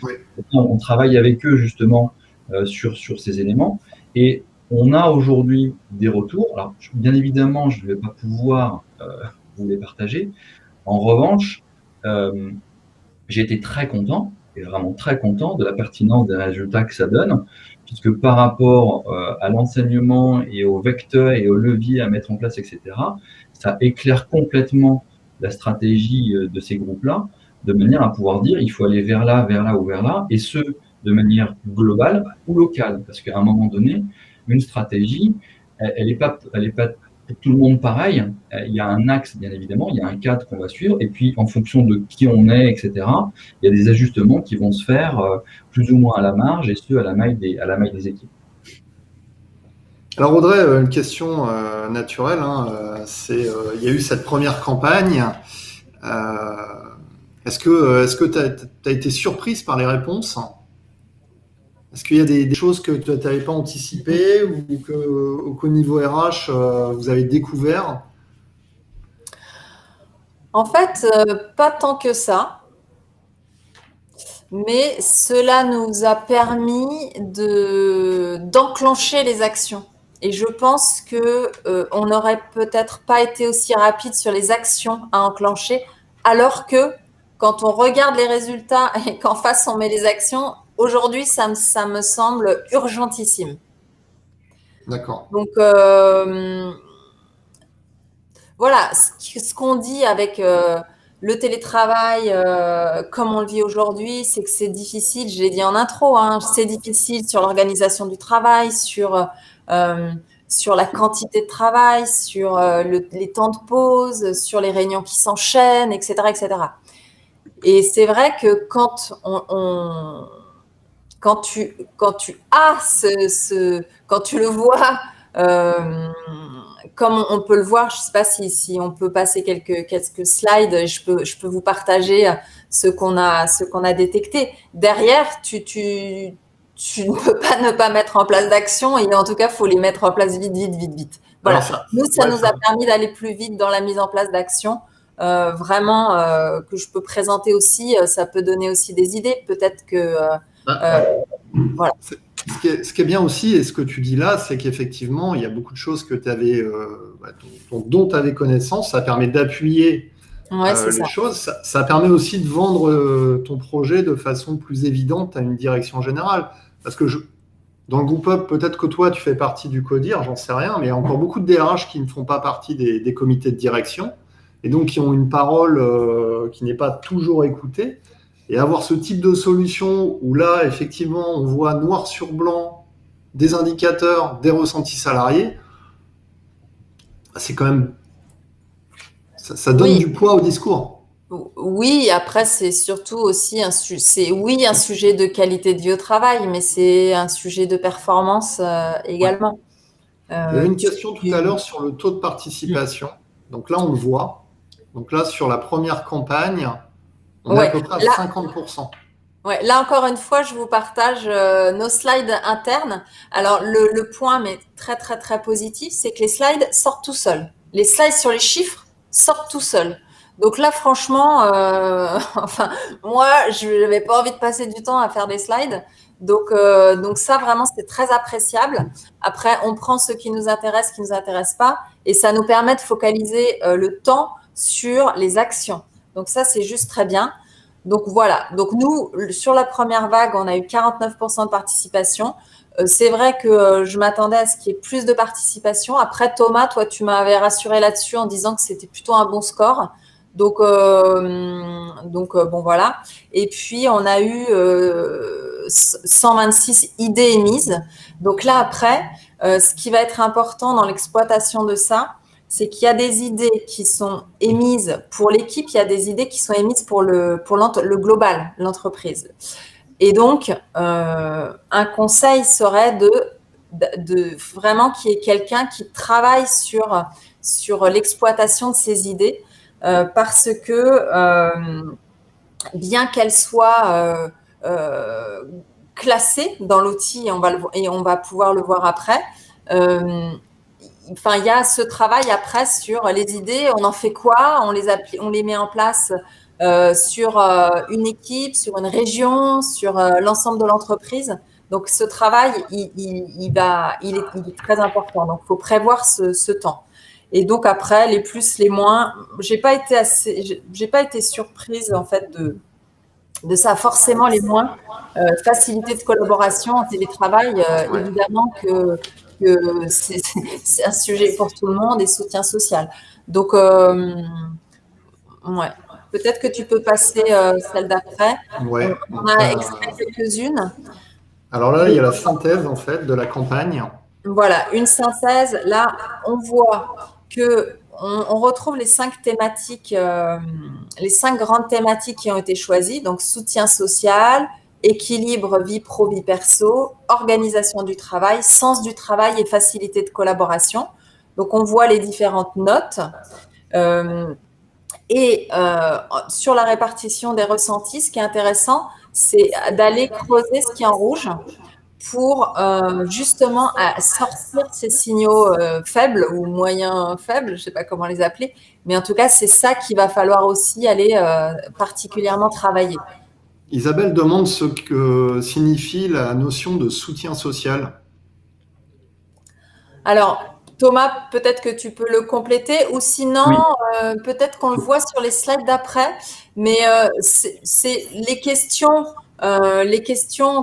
Oui. On travaille avec eux justement sur ces éléments et on a aujourd'hui des retours. Alors, bien évidemment, je ne vais pas pouvoir vous les partager. En revanche, j'ai été très content, et vraiment très content de la pertinence des résultats que ça donne, puisque par rapport à l'enseignement et aux vecteurs et aux leviers à mettre en place, etc., ça éclaire complètement la stratégie de ces groupes-là, de manière à pouvoir dire il faut aller vers là ou vers là, et ce, de manière globale ou locale, parce qu'à un moment donné, une stratégie, elle n'est pas pour tout le monde pareil. Il y a un axe, bien évidemment, il y a un cadre qu'on va suivre, et puis en fonction de qui on est, etc., il y a des ajustements qui vont se faire plus ou moins à la marge, et ce, à la maille des équipes. Alors Audrey, une question naturelle, il y a eu cette première campagne. Est-ce que tu as été surprise par les réponses ? Est-ce qu'il y a des choses que tu n'avais pas anticipées ou qu'au niveau RH, vous avez découvert ? En fait, pas tant que ça. Mais cela nous a permis d'enclencher les actions. Et je pense qu'on n'aurait peut-être pas été aussi rapide sur les actions à enclencher, alors que quand on regarde les résultats et qu'en face on met les actions, aujourd'hui ça me semble urgentissime. D'accord. Donc voilà, ce qu'on dit avec le télétravail, comme on le vit aujourd'hui, c'est que c'est difficile, je l'ai dit en intro, c'est difficile sur l'organisation du travail, sur la quantité de travail, sur les temps de pause, sur les réunions qui s'enchaînent, etc., etc. Et c'est vrai que quand tu le vois, comme on peut le voir, je ne sais pas si on peut passer quelques slides, je peux vous partager ce qu'on a détecté. Derrière, tu tu ne peux pas ne pas mettre en place d'actions et en tout cas, il faut les mettre en place vite, vite, vite, vite. Voilà. Alors Nous, ça nous a permis d'aller plus vite dans la mise en place d'actions. Vraiment, que je peux présenter aussi, ça peut donner aussi des idées. Peut-être que voilà. Ce qui est bien aussi, et ce que tu dis là, c'est qu'effectivement, il y a beaucoup de choses que tu avais, dont tu avais connaissance. Ça permet d'appuyer les choses. Ça permet aussi de vendre ton projet de façon plus évidente à une direction générale. Parce que dans le groupe Up, peut-être que toi, tu fais partie du CODIR, j'en sais rien, mais il y a encore beaucoup de DRH qui ne font pas partie des comités de direction et donc qui ont une parole qui n'est pas toujours écoutée. Et avoir ce type de solution où là, effectivement, on voit noir sur blanc des indicateurs, des ressentis salariés, c'est quand même... Ça donne du poids au discours. Oui, après, c'est surtout aussi un sujet de qualité de vie au travail, mais c'est un sujet de performance également. Il y avait une question tout à l'heure sur le taux de participation. Donc là, on le voit. Donc là, sur la première campagne, on est à peu près à 50%. Ouais, là, encore une fois, je vous partage nos slides internes. Alors, le point, mais très, très, très positif, c'est que les slides sortent tout seuls. Les slides sur les chiffres sortent tout seuls. Donc là, franchement, enfin, moi, je n'avais pas envie de passer du temps à faire des slides. Donc ça, vraiment, c'est très appréciable. Après, on prend ce qui nous intéresse, ce qui ne nous intéresse pas. Et ça nous permet de focaliser le temps sur les actions. Donc ça, c'est juste très bien. Donc voilà. Donc nous, sur la première vague, on a eu 49% de participation. C'est vrai que je m'attendais à ce qu'il y ait plus de participation. Après, Thomas, toi, tu m'avais rassuré là-dessus en disant que c'était plutôt un bon score. Donc bon, voilà. Et puis, on a eu 126 idées émises. Donc là, après, ce qui va être important dans l'exploitation de ça, c'est qu'il y a des idées qui sont émises pour l'équipe, il y a des idées qui sont émises pour le global, l'entreprise. Et donc, un conseil serait de vraiment qu'il y ait quelqu'un qui travaille sur l'exploitation de ces idées, parce que bien qu'elles soient classées dans l'outil, et on va pouvoir le voir après, il y a ce travail après sur les idées, on en fait quoi, on les met en place sur une équipe, sur une région, sur l'ensemble de l'entreprise. Donc ce travail, il est très important. Donc il faut prévoir ce temps. Et donc après, les plus, les moins, j'ai pas été surprise en fait de ça. Forcément, les moins, facilité de collaboration en télétravail, évidemment que c'est un sujet pour tout le monde et soutien social. Donc, ouais. Peut-être que tu peux passer celle d'après. Ouais. On a extrait quelques-unes. Alors là, il y a la synthèse en fait de la campagne. Voilà, une synthèse. Là, on voit que on retrouve les 5 thématiques, les 5 grandes thématiques qui ont été choisies. Donc, soutien social, équilibre vie pro, vie perso, organisation du travail, sens du travail et facilité de collaboration. Donc, on voit les différentes notes. Sur la répartition des ressentis, ce qui est intéressant, c'est d'aller creuser ce qui est en rouge pour justement sortir ces signaux faibles ou moyens faibles, je ne sais pas comment les appeler, mais en tout cas, c'est ça qu'il va falloir aussi aller particulièrement travailler. Isabelle demande ce que signifie la notion de soutien social. Alors, Thomas, peut-être que tu peux le compléter, ou sinon, oui. Peut-être qu'on le voit sur les slides d'après, mais c'est les questions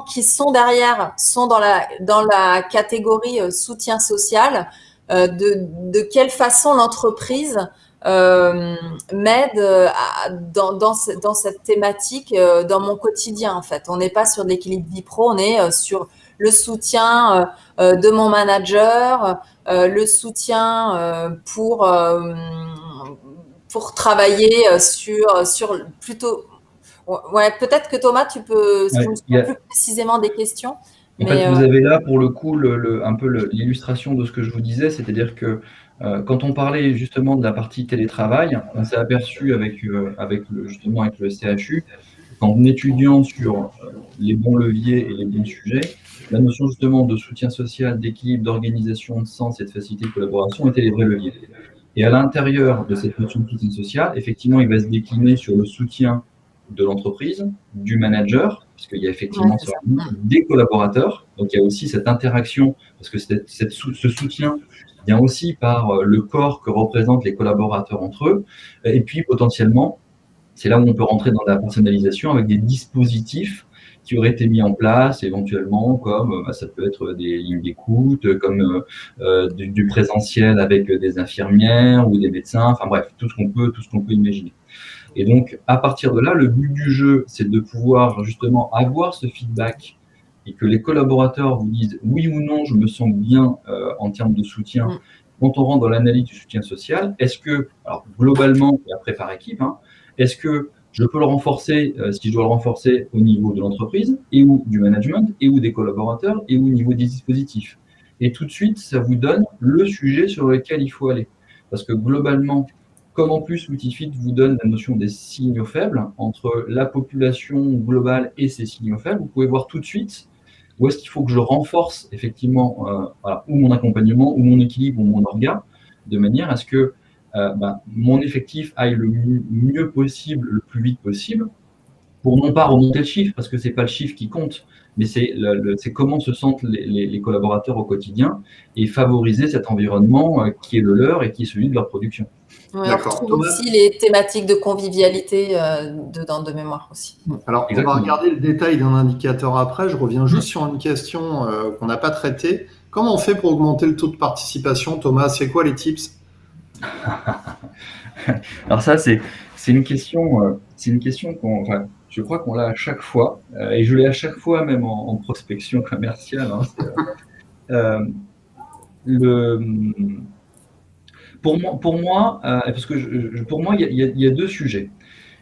qui sont derrière sont dans la catégorie soutien social. De quelle façon l'entreprise m'aide dans cette thématique dans mon quotidien en fait. On n'est pas sur de l'équilibre vie pro, on est sur le soutien de mon manager, le soutien pour travailler sur plutôt. Ouais, peut-être que Thomas, tu peux plus précisément des questions. En fait, vous avez là pour le coup un peu l'illustration de ce que je vous disais, c'est-à-dire que quand on parlait justement de la partie télétravail, on s'est aperçu avec le CHU qu'en étudiant sur les bons leviers et les bons sujets, la notion justement de soutien social, d'équilibre, d'organisation, de sens et de facilité de collaboration étaient les vrais leviers. Et à l'intérieur de cette notion de soutien social, effectivement, il va se décliner sur le soutien de l'entreprise, du manager, parce qu'il y a effectivement des collaborateurs, donc il y a aussi cette interaction, parce que ce soutien vient aussi par le corps que représentent les collaborateurs entre eux, et puis potentiellement, c'est là où on peut rentrer dans la personnalisation avec des dispositifs qui auraient été mis en place éventuellement, comme ça peut être des lignes d'écoute, comme du présentiel avec des infirmières ou des médecins, enfin bref, tout ce qu'on peut imaginer. Et donc, à partir de là, le but du jeu, c'est de pouvoir justement avoir ce feedback et que les collaborateurs vous disent oui ou non, je me sens bien en termes de soutien. Quand on rentre dans l'analyse du soutien social, est-ce que, alors globalement, et après par équipe, est-ce que je peux le renforcer, si je dois le renforcer au niveau de l'entreprise et ou du management et ou des collaborateurs et ou au niveau des dispositifs. Et tout de suite, ça vous donne le sujet sur lequel il faut aller. Parce que globalement, comme en plus Witifit vous donne la notion des signaux faibles entre la population globale et ses signaux faibles, vous pouvez voir tout de suite où est-ce qu'il faut que je renforce effectivement ou mon accompagnement, ou mon équilibre, ou mon orga, de manière à ce que mon effectif aille le mieux possible, le plus vite possible, pour non pas remonter le chiffre, parce que ce n'est pas le chiffre qui compte, mais c'est comment se sentent les collaborateurs au quotidien et favoriser cet environnement qui est le leur et qui est celui de leur production. Ouais, on retrouve aussi les thématiques de convivialité dedans, de mémoire aussi. Alors, on va regarder le détail d'un indicateur après. Je reviens juste sur une question qu'on n'a pas traitée. Comment on fait pour augmenter le taux de participation, Thomas? C'est quoi les tips? Alors ça, c'est une question je crois qu'on l'a à chaque fois, et je l'ai à chaque fois même en prospection commerciale. Pour moi, il y a deux sujets.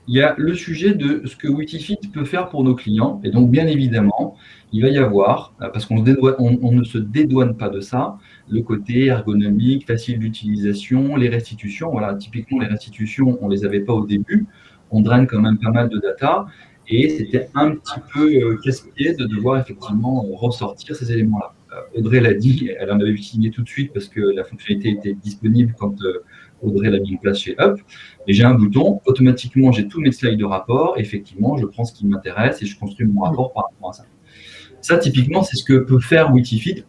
Il y a le sujet de ce que Witifit peut faire pour nos clients, et donc bien évidemment, il va y avoir, parce qu'on ne se dédouane pas de ça, le côté ergonomique, facile d'utilisation, les restitutions. Voilà, typiquement les restitutions, on ne les avait pas au début, on draine quand même pas mal de data, et c'était un petit peu casse-pied de devoir effectivement ressortir ces éléments-là. Audrey l'a dit, elle en avait signé tout de suite parce que la fonctionnalité était disponible quand Audrey l'a mis en place chez Up. Et j'ai un bouton, automatiquement j'ai tous mes slides de rapport, effectivement je prends ce qui m'intéresse et je construis mon rapport par rapport à ça. Ça typiquement c'est ce que peut faire Witifit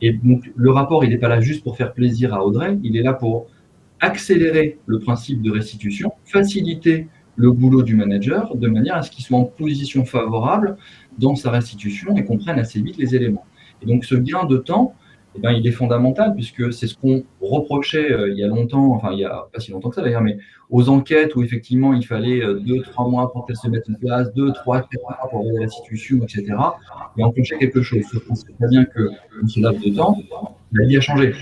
et donc le rapport il n'est pas là juste pour faire plaisir à Audrey, il est là pour accélérer le principe de restitution, faciliter le boulot du manager de manière à ce qu'il soit en position favorable dans sa restitution et comprenne assez vite les éléments. Et donc, ce gain de temps, il est fondamental puisque c'est ce qu'on reprochait il y a longtemps, enfin, il n'y a pas si longtemps que ça d'ailleurs, mais aux enquêtes où effectivement il fallait 2-3 mois pour qu'elles se mettent en place, 2-3 mois pour avoir la restitution, etc. et enclencher quelque chose. Sauf qu'on sait très bien que dans ce laps de temps, la vie a changé.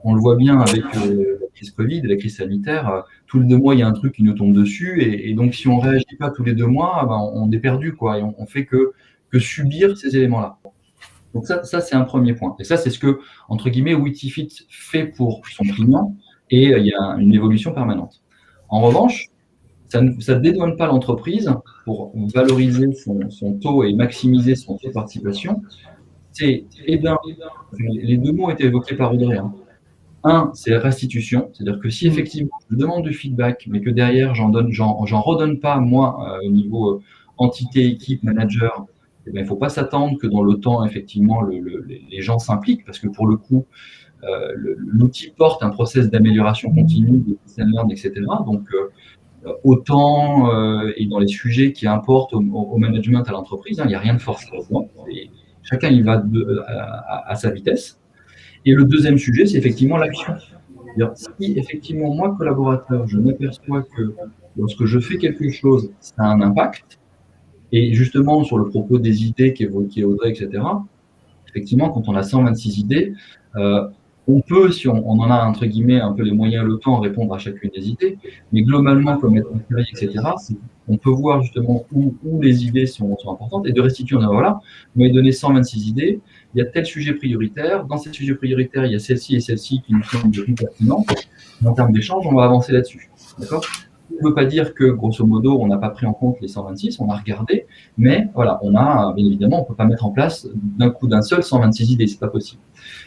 On le voit bien avec la crise Covid, la crise sanitaire, tous les 2 mois, il y a un truc qui nous tombe dessus et donc si on ne réagit pas tous les 2 mois, on est perdu, quoi, et on fait que subir ces éléments-là. Donc ça c'est un premier point. Et ça, c'est ce que, entre guillemets, Witifit fait pour son client et il y a une évolution permanente. En revanche, ça ne dédouane pas l'entreprise pour valoriser son taux et maximiser son taux de participation. Les 2 mots ont été évoqués par Audrey. Un, c'est la restitution. C'est-à-dire que si effectivement je demande du feedback, mais que derrière, j'en redonne pas, moi, au niveau entité, équipe, manager, il ne faut pas s'attendre que dans le temps, effectivement, les gens s'impliquent, parce que pour le coup, l'outil porte un process d'amélioration continue, de test and learn, etc. Donc, autant et dans les sujets qui importent au management, à l'entreprise, il n'y a rien de forcé là-dedans. Chacun y va à sa vitesse. Et le deuxième sujet, c'est effectivement l'action. C'est-à-dire, si effectivement, moi, collaborateur, je m'aperçois que lorsque je fais quelque chose, ça a un impact. Et justement, sur le propos des idées qu'évoquait Audrey, etc., effectivement, quand on a 126 idées, on peut, si on en a, entre guillemets, un peu les moyens, le temps, répondre à chacune des idées, mais globalement, comme être empirique, etc., on peut voir justement où les idées sont importantes, et de restituer, voilà, vous m'avez donné 126 idées, il y a tel sujet prioritaire, dans ces sujets prioritaires, il y a celle-ci et celle-ci qui nous semblent plus pertinentes, en termes d'échange, on va avancer là-dessus, d'accord ? ne veut pas dire que, grosso modo, on n'a pas pris en compte les 126, on a regardé, mais voilà, bien évidemment, on ne peut pas mettre en place d'un coup d'un seul 126 idées, c'est pas possible.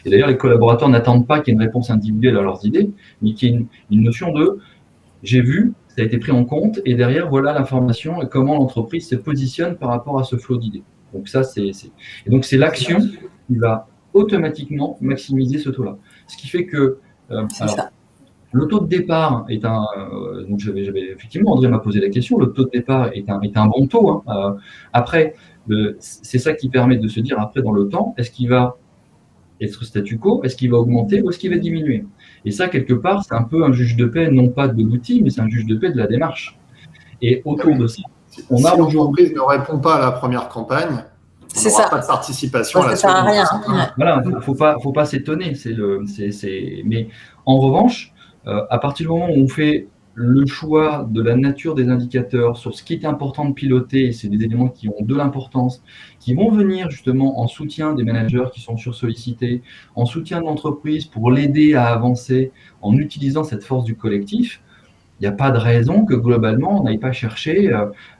Et d'ailleurs, les collaborateurs n'attendent pas qu'il y ait une réponse individuelle à leurs idées, mais qu'il y ait une notion de « j'ai vu, ça a été pris en compte, et derrière, voilà l'information et comment l'entreprise se positionne par rapport à ce flot d'idées. » Donc ça, et donc c'est l'action qui va automatiquement maximiser ce taux-là. Ce qui fait que le taux de départ est donc effectivement, André m'a posé la question, le taux de départ est un bon taux. Hein. Après, c'est ça qui permet de se dire, après, dans le temps, est-ce qu'il va être statu quo, est-ce qu'il va augmenter ou est-ce qu'il va diminuer? Et ça, quelque part, c'est un peu un juge de paix, non pas de l'outil, mais c'est un juge de paix de la démarche. Et autour de ça, si l'entreprise ne répond pas à la première campagne, on n'aura pas de participation à la seconde. Ça sert à rien. Voilà, faut pas s'étonner. Mais en revanche, à partir du moment où on fait le choix de la nature des indicateurs sur ce qui est important de piloter, c'est des éléments qui ont de l'importance, qui vont venir justement en soutien des managers qui sont sursollicités, en soutien de l'entreprise pour l'aider à avancer en utilisant cette force du collectif. Il n'y a pas de raison que globalement, on n'aille pas chercher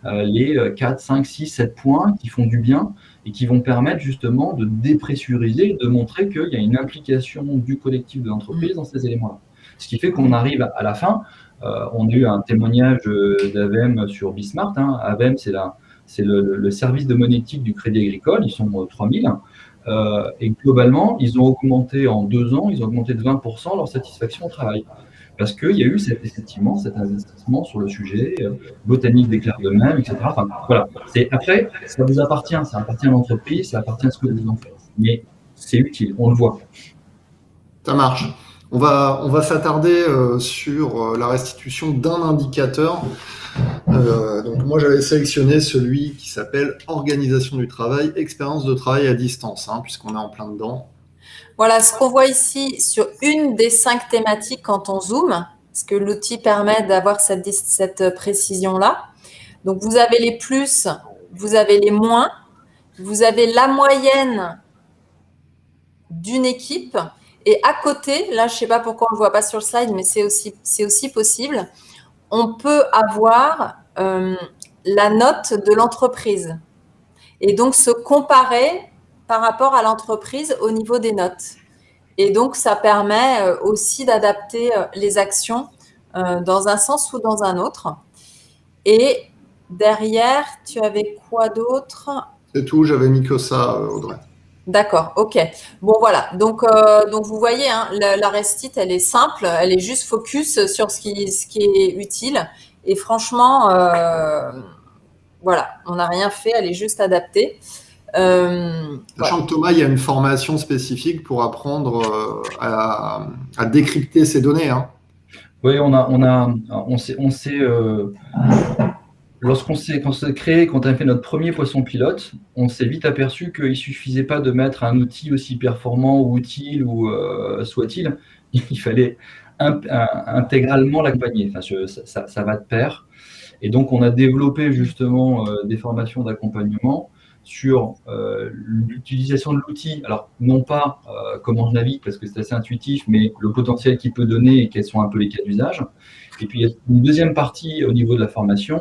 les 4, 5, 6, 7 points qui font du bien et qui vont permettre justement de dépressuriser, de montrer qu'il y a une implication du collectif de l'entreprise dans ces éléments-là. Ce qui fait qu'on arrive à la fin, on a eu un témoignage d'AVEM sur Bismart. Hein. AVEM, c'est le service de monétique du Crédit Agricole, ils sont 3000. Et globalement, ils ont augmenté en 2 ans, ils ont augmenté de 20% leur satisfaction au travail. Parce qu'il y a eu effectivement cet investissement sur le sujet, Botanique déclare de même, etc. Enfin, voilà. Après, ça vous appartient, ça appartient à l'entreprise, ça appartient à ce que vous en faites. Mais c'est utile, on le voit. Ça marche. On va s'attarder sur la restitution d'un indicateur. Donc moi, j'avais sélectionné celui qui s'appelle organisation du travail, expérience de travail à distance, hein, puisqu'on est en plein dedans. Voilà, ce qu'on voit ici sur une des 5 thématiques quand on zoome, parce que l'outil permet d'avoir cette précision-là. Donc, vous avez les plus, vous avez les moins, vous avez la moyenne d'une équipe. Et à côté, là, je ne sais pas pourquoi on ne le voit pas sur le slide, mais c'est aussi possible, on peut avoir la note de l'entreprise. Et donc, se comparer par rapport à l'entreprise au niveau des notes. Et donc, ça permet aussi d'adapter les actions dans un sens ou dans un autre. Et derrière, tu avais quoi d'autre? C'est tout, j'avais mis que ça, Audrey. D'accord, ok. Bon, voilà. Donc vous voyez, hein, la restite, elle est simple, elle est juste focus sur ce qui est utile. Et franchement, voilà, on n'a rien fait, elle est juste adaptée. Sachant que Thomas, il y a une formation spécifique pour apprendre à décrypter ces données. Hein. Oui, lorsqu'on s'est créé, quand on a fait notre premier poisson pilote, on s'est vite aperçu qu'il ne suffisait pas de mettre un outil aussi performant ou utile ou soit-il, il fallait intégralement l'accompagner. Enfin, ça va de pair. Et donc, on a développé justement des formations d'accompagnement sur l'utilisation de l'outil. Alors, non pas comment je navigue, parce que c'est assez intuitif, mais le potentiel qu'il peut donner et quels sont un peu les cas d'usage. Et puis, il y a une deuxième partie au niveau de la formation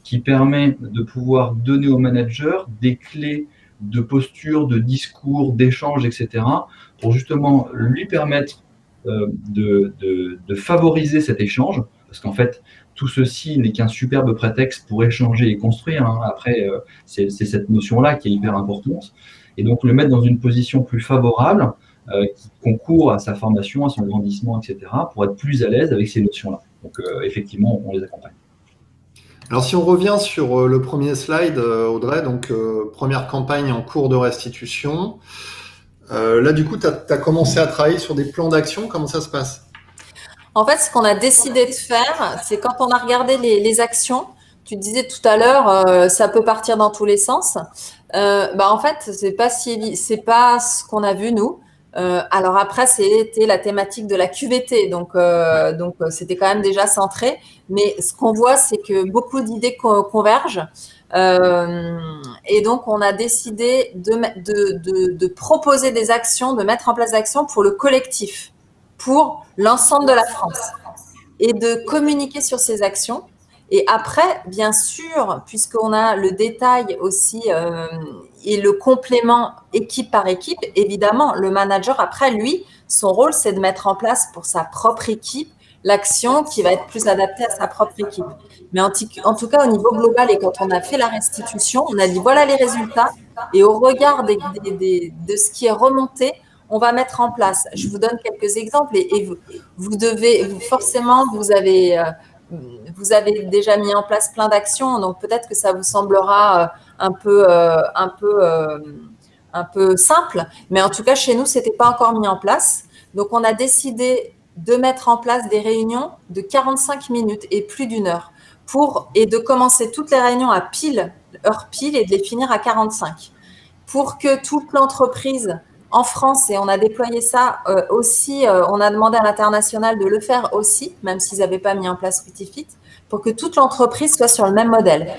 qui permet de pouvoir donner au manager des clés de posture, de discours, d'échange, etc., pour justement lui permettre de favoriser cet échange, parce qu'en fait, tout ceci n'est qu'un superbe prétexte pour échanger et construire. Hein. Après, c'est cette notion-là qui est hyper importante. Et donc, le mettre dans une position plus favorable, qui concourt à sa formation, à son grandissement, etc., pour être plus à l'aise avec ces notions-là. Donc, effectivement, on les accompagne. Alors, si on revient sur le premier slide, Audrey, donc première campagne en cours de restitution. Là, du coup, tu as commencé à travailler sur des plans d'action. Comment ça se passe ? En fait, ce qu'on a décidé de faire, c'est quand on a regardé les actions, tu disais tout à l'heure, ça peut partir dans tous les sens. En fait, c'est pas ce qu'on a vu nous. Alors après, c'était la thématique de la QVT, donc c'était quand même déjà centré. Mais ce qu'on voit, c'est que beaucoup d'idées convergent. Et donc, on a décidé de proposer des actions, de mettre en place des actions pour le collectif, pour l'ensemble de la France, et de communiquer sur ces actions Et après, bien sûr, puisqu'on a le détail aussi et le complément équipe par équipe, évidemment, le manager, après, lui, son rôle, c'est de mettre en place pour sa propre équipe l'action qui va être plus adaptée à sa propre équipe. Mais en tout cas, au niveau global, et quand on a fait la restitution, on a dit voilà les résultats, et au regard de ce qui est remonté, on va mettre en place. Je vous donne quelques exemples, et vous devez, forcément, vous avez déjà mis en place plein d'actions, donc peut-être que ça vous semblera un peu simple, mais en tout cas, chez nous, ce n'était pas encore mis en place. Donc, on a décidé de mettre en place des réunions de 45 minutes et plus d'une heure et de commencer toutes les réunions à heure pile et de les finir à 45 pour que toute l'entreprise en France, et on a déployé ça aussi, on a demandé à l'international de le faire aussi, même s'ils n'avaient pas mis en place Witifit, pour que toute l'entreprise soit sur le même modèle,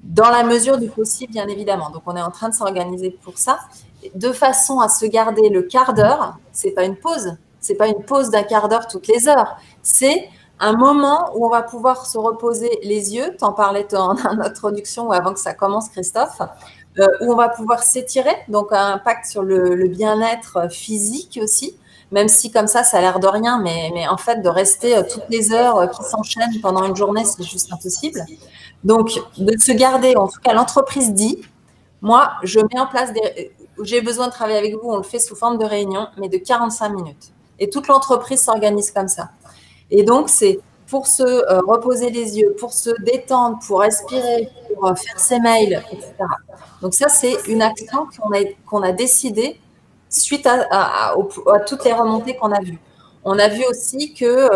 dans la mesure du possible, bien évidemment. Donc, on est en train de s'organiser pour ça, de façon à se garder le quart d'heure. C'est pas une pause d'un quart d'heure toutes les heures. C'est un moment où on va pouvoir se reposer les yeux. T'en parlais en introduction ou avant que ça commence, Christophe. Où on va pouvoir s'étirer, donc un impact sur le bien-être physique aussi, même si comme ça a l'air de rien, mais en fait, de rester toutes les heures qui s'enchaînent pendant une journée, c'est juste impossible. Donc, de se garder, en tout cas, l'entreprise dit, moi, je mets en place j'ai besoin de travailler avec vous, on le fait sous forme de réunion, mais de 45 minutes. Et toute l'entreprise s'organise comme ça. Et donc, c'est pour se reposer les yeux, pour se détendre, pour respirer, pour faire ses mails, etc. Donc ça, c'est une action qu'on a décidée suite à toutes les remontées qu'on a vues. On a vu aussi que,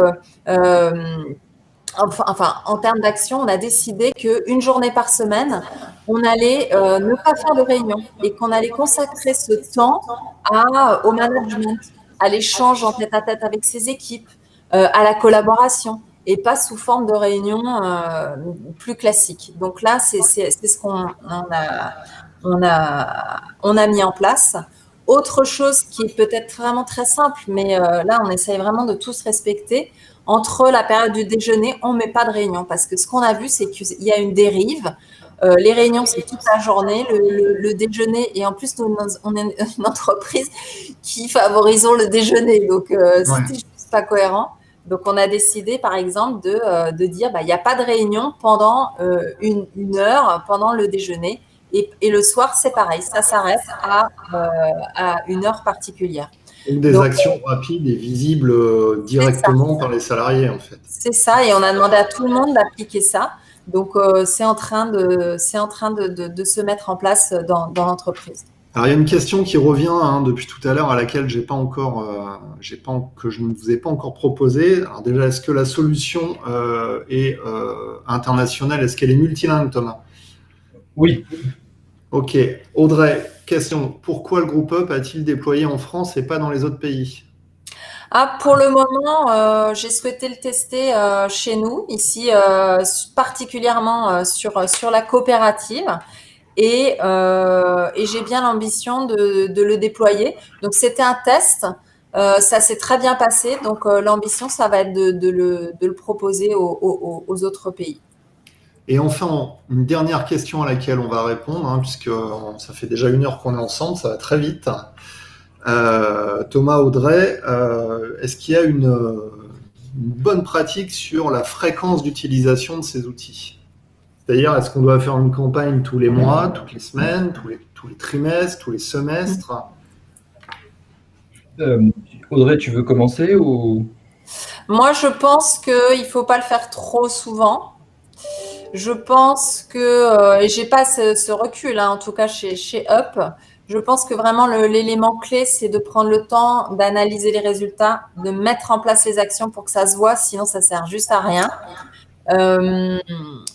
en termes d'action, on a décidé qu'une journée par semaine, on allait ne pas faire de réunion et qu'on allait consacrer ce temps au management, à l'échange en tête-à-tête avec ses équipes, à la collaboration, et pas sous forme de réunion plus classique. Donc là, c'est ce qu'on a mis en place. Autre chose qui est peut-être vraiment très simple, mais là, on essaye vraiment de tous respecter. Entre la période du déjeuner, on ne met pas de réunion parce que ce qu'on a vu, c'est qu'il y a une dérive. Les réunions, c'est toute la journée. Le déjeuner, et en plus, on est une entreprise qui favorisons le déjeuner. Donc, c'était juste pas cohérent. Donc, on a décidé, par exemple, de dire il n'y a pas de réunion pendant une heure, pendant le déjeuner. Et le soir, c'est pareil. Ça s'arrête à une heure particulière. Des actions rapides et visibles directement par les salariés, en fait. C'est ça, et on a demandé à tout le monde d'appliquer ça. Donc, c'est en train de se mettre en place dans l'entreprise. Alors, il y a une question qui revient depuis tout à l'heure à laquelle que je ne vous ai pas encore proposé. Alors déjà, est-ce que la solution est internationale? Est-ce qu'elle est multilingue, Thomas? Oui. Ok. Audrey, question. Pourquoi le groupe Up a-t-il déployé en France et pas dans les autres pays? Pour le moment, j'ai souhaité le tester chez nous, ici, particulièrement sur la coopérative. Et j'ai bien l'ambition de le déployer. Donc, c'était un test. Ça s'est très bien passé. Donc, l'ambition, ça va être de le proposer aux autres pays. Et enfin, une dernière question à laquelle on va répondre, puisque ça fait déjà 1 heure qu'on est ensemble, ça va très vite. Thomas, Audrey, est-ce qu'il y a une bonne pratique sur la fréquence d'utilisation de ces outils? C'est-à-dire, est-ce qu'on doit faire une campagne tous les mois, toutes les semaines, tous les trimestres, tous les semestres? Audrey, tu veux commencer ou... Moi, je pense qu'il ne faut pas le faire trop souvent. Je pense que, et je n'ai pas ce recul, en tout cas chez Up, je pense que vraiment l'élément clé, c'est de prendre le temps d'analyser les résultats, de mettre en place les actions pour que ça se voit, sinon ça sert juste à rien.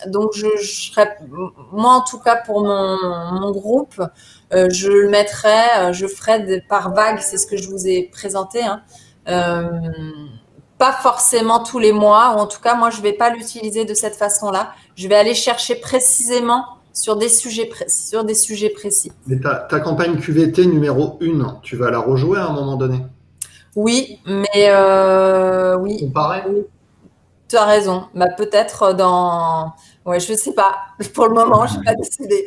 Donc, moi en tout cas pour mon groupe, je le mettrais, je ferais par vague, c'est ce que je vous ai présenté, pas forcément tous les mois, ou en tout cas moi je ne vais pas l'utiliser de cette façon-là. Je vais aller chercher précisément sur des sujets précis. Mais ta campagne QVT numéro 1, tu vas la rejouer à un moment donné? Oui, mais oui. Comparer? Tu as raison. Bah, peut-être dans... Ouais, je ne sais pas. Pour le moment, je ne suis pas décidée.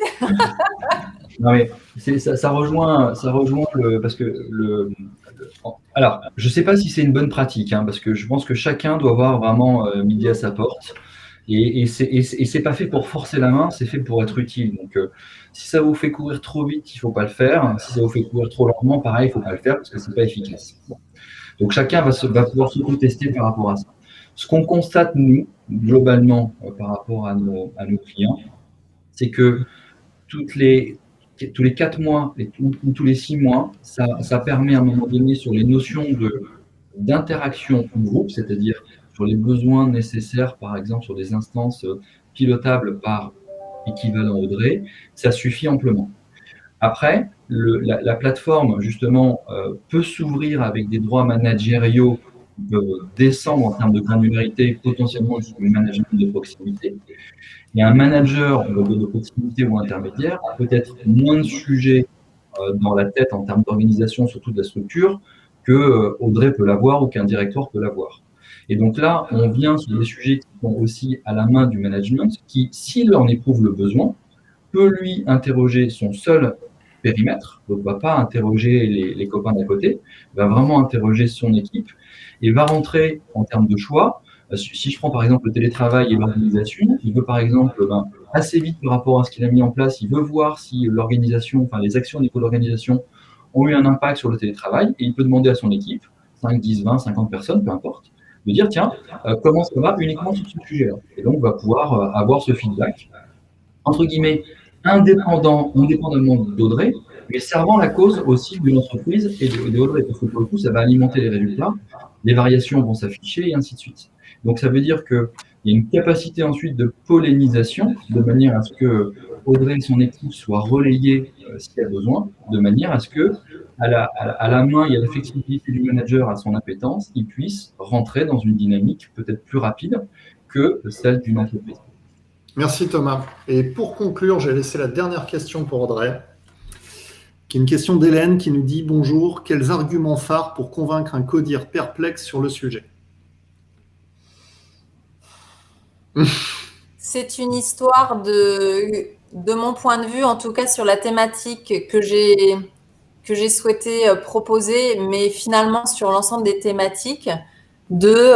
Non, mais ça rejoint parce que alors, je ne sais pas si c'est une bonne pratique, hein, parce que je pense que chacun doit avoir vraiment midi à sa porte. Et c'est pas fait pour forcer la main, c'est fait pour être utile. Donc, si ça vous fait courir trop vite, il ne faut pas le faire. Si ça vous fait courir trop lentement, pareil, il ne faut pas le faire parce que c'est pas efficace. Bon. Donc, chacun va pouvoir se tester par rapport à ça. Ce qu'on constate, nous, globalement, par rapport à nos clients, c'est que tous les 4 mois ou tous les 6 mois, ça permet à un moment donné sur les notions d'interaction groupe, c'est-à-dire sur les besoins nécessaires, par exemple sur des instances pilotables par équivalent Audrey, ça suffit amplement. Après, la plateforme, justement, peut s'ouvrir avec des droits managériaux qui peuvent descendre en termes de granularité, potentiellement sur le management de proximité. Et un manager de proximité ou intermédiaire a peut-être moins de sujets dans la tête en termes d'organisation, surtout de la structure, que Audrey peut l'avoir ou qu'un directoire peut l'avoir. Et donc là, on vient sur des sujets qui sont aussi à la main du management, qui, s'il en éprouve le besoin, peut lui interroger son seul périmètre, donc ne va pas interroger les copains d'à côté, va vraiment interroger son équipe et va rentrer en termes de choix. Si je prends par exemple le télétravail et l'organisation, il veut par exemple assez vite par rapport à ce qu'il a mis en place, il veut voir si l'organisation, enfin les actions au niveau de l'organisation ont eu un impact sur le télétravail et il peut demander à son équipe, 5, 10, 20, 50 personnes, peu importe, de dire tiens, comment ça va uniquement sur ce sujet-là. Et donc, on va pouvoir avoir ce feedback, entre guillemets, indépendamment d'Audrey, mais servant la cause aussi de l'entreprise et d'Audrey, parce que pour le coup, ça va alimenter les résultats, les variations vont s'afficher et ainsi de suite. Donc, ça veut dire qu'il y a une capacité ensuite de pollinisation, de manière à ce que Audrey et son équipe soient relayées s'il y a besoin, de manière à ce que, à la main, il y a la flexibilité du manager à son appétence, il puisse rentrer dans une dynamique peut-être plus rapide que celle d'une entreprise. Merci Thomas. Et pour conclure, j'ai laissé la dernière question pour Audrey, qui est une question d'Hélène qui nous dit « Bonjour, quels arguments phares pour convaincre un codir perplexe sur le sujet ?» C'est une histoire de mon point de vue, en tout cas sur la thématique que j'ai souhaité proposer, mais finalement sur l'ensemble des thématiques de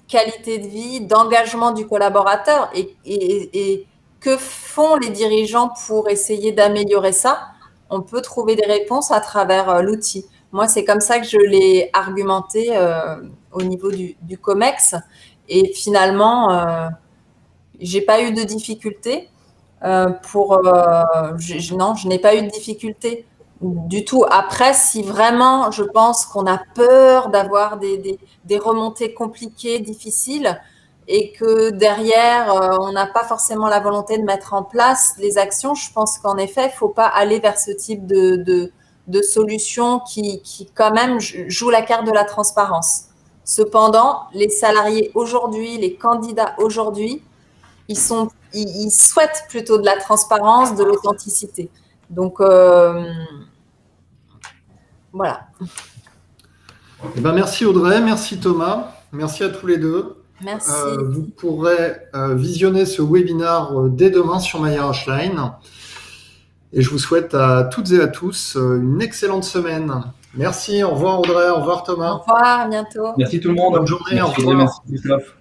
qualité de vie, d'engagement du collaborateur et que font les dirigeants pour essayer d'améliorer ça. On peut trouver des réponses à travers l'outil. Moi, c'est comme ça que je l'ai argumenté au niveau du COMEX. Et finalement, j'ai pas eu de difficulté non, je n'ai pas eu de difficulté du tout. Après, si vraiment je pense qu'on a peur d'avoir des remontées compliquées, difficiles, et que derrière, on n'a pas forcément la volonté de mettre en place les actions, je pense qu'en effet, il ne faut pas aller vers ce type de solution qui quand même joue la carte de la transparence. Cependant, les salariés aujourd'hui, les candidats aujourd'hui, ils souhaitent plutôt de la transparence, de l'authenticité. Donc, voilà. Eh ben, merci Audrey, merci Thomas, merci à tous les deux. Merci. Vous pourrez visionner ce webinaire dès demain sur MyRHline. Et je vous souhaite à toutes et à tous une excellente semaine. Merci, au revoir Audrey, au revoir Thomas. Au revoir, à bientôt. Merci tout le monde. Bonne journée, au Merci, revoir. merci Christophe.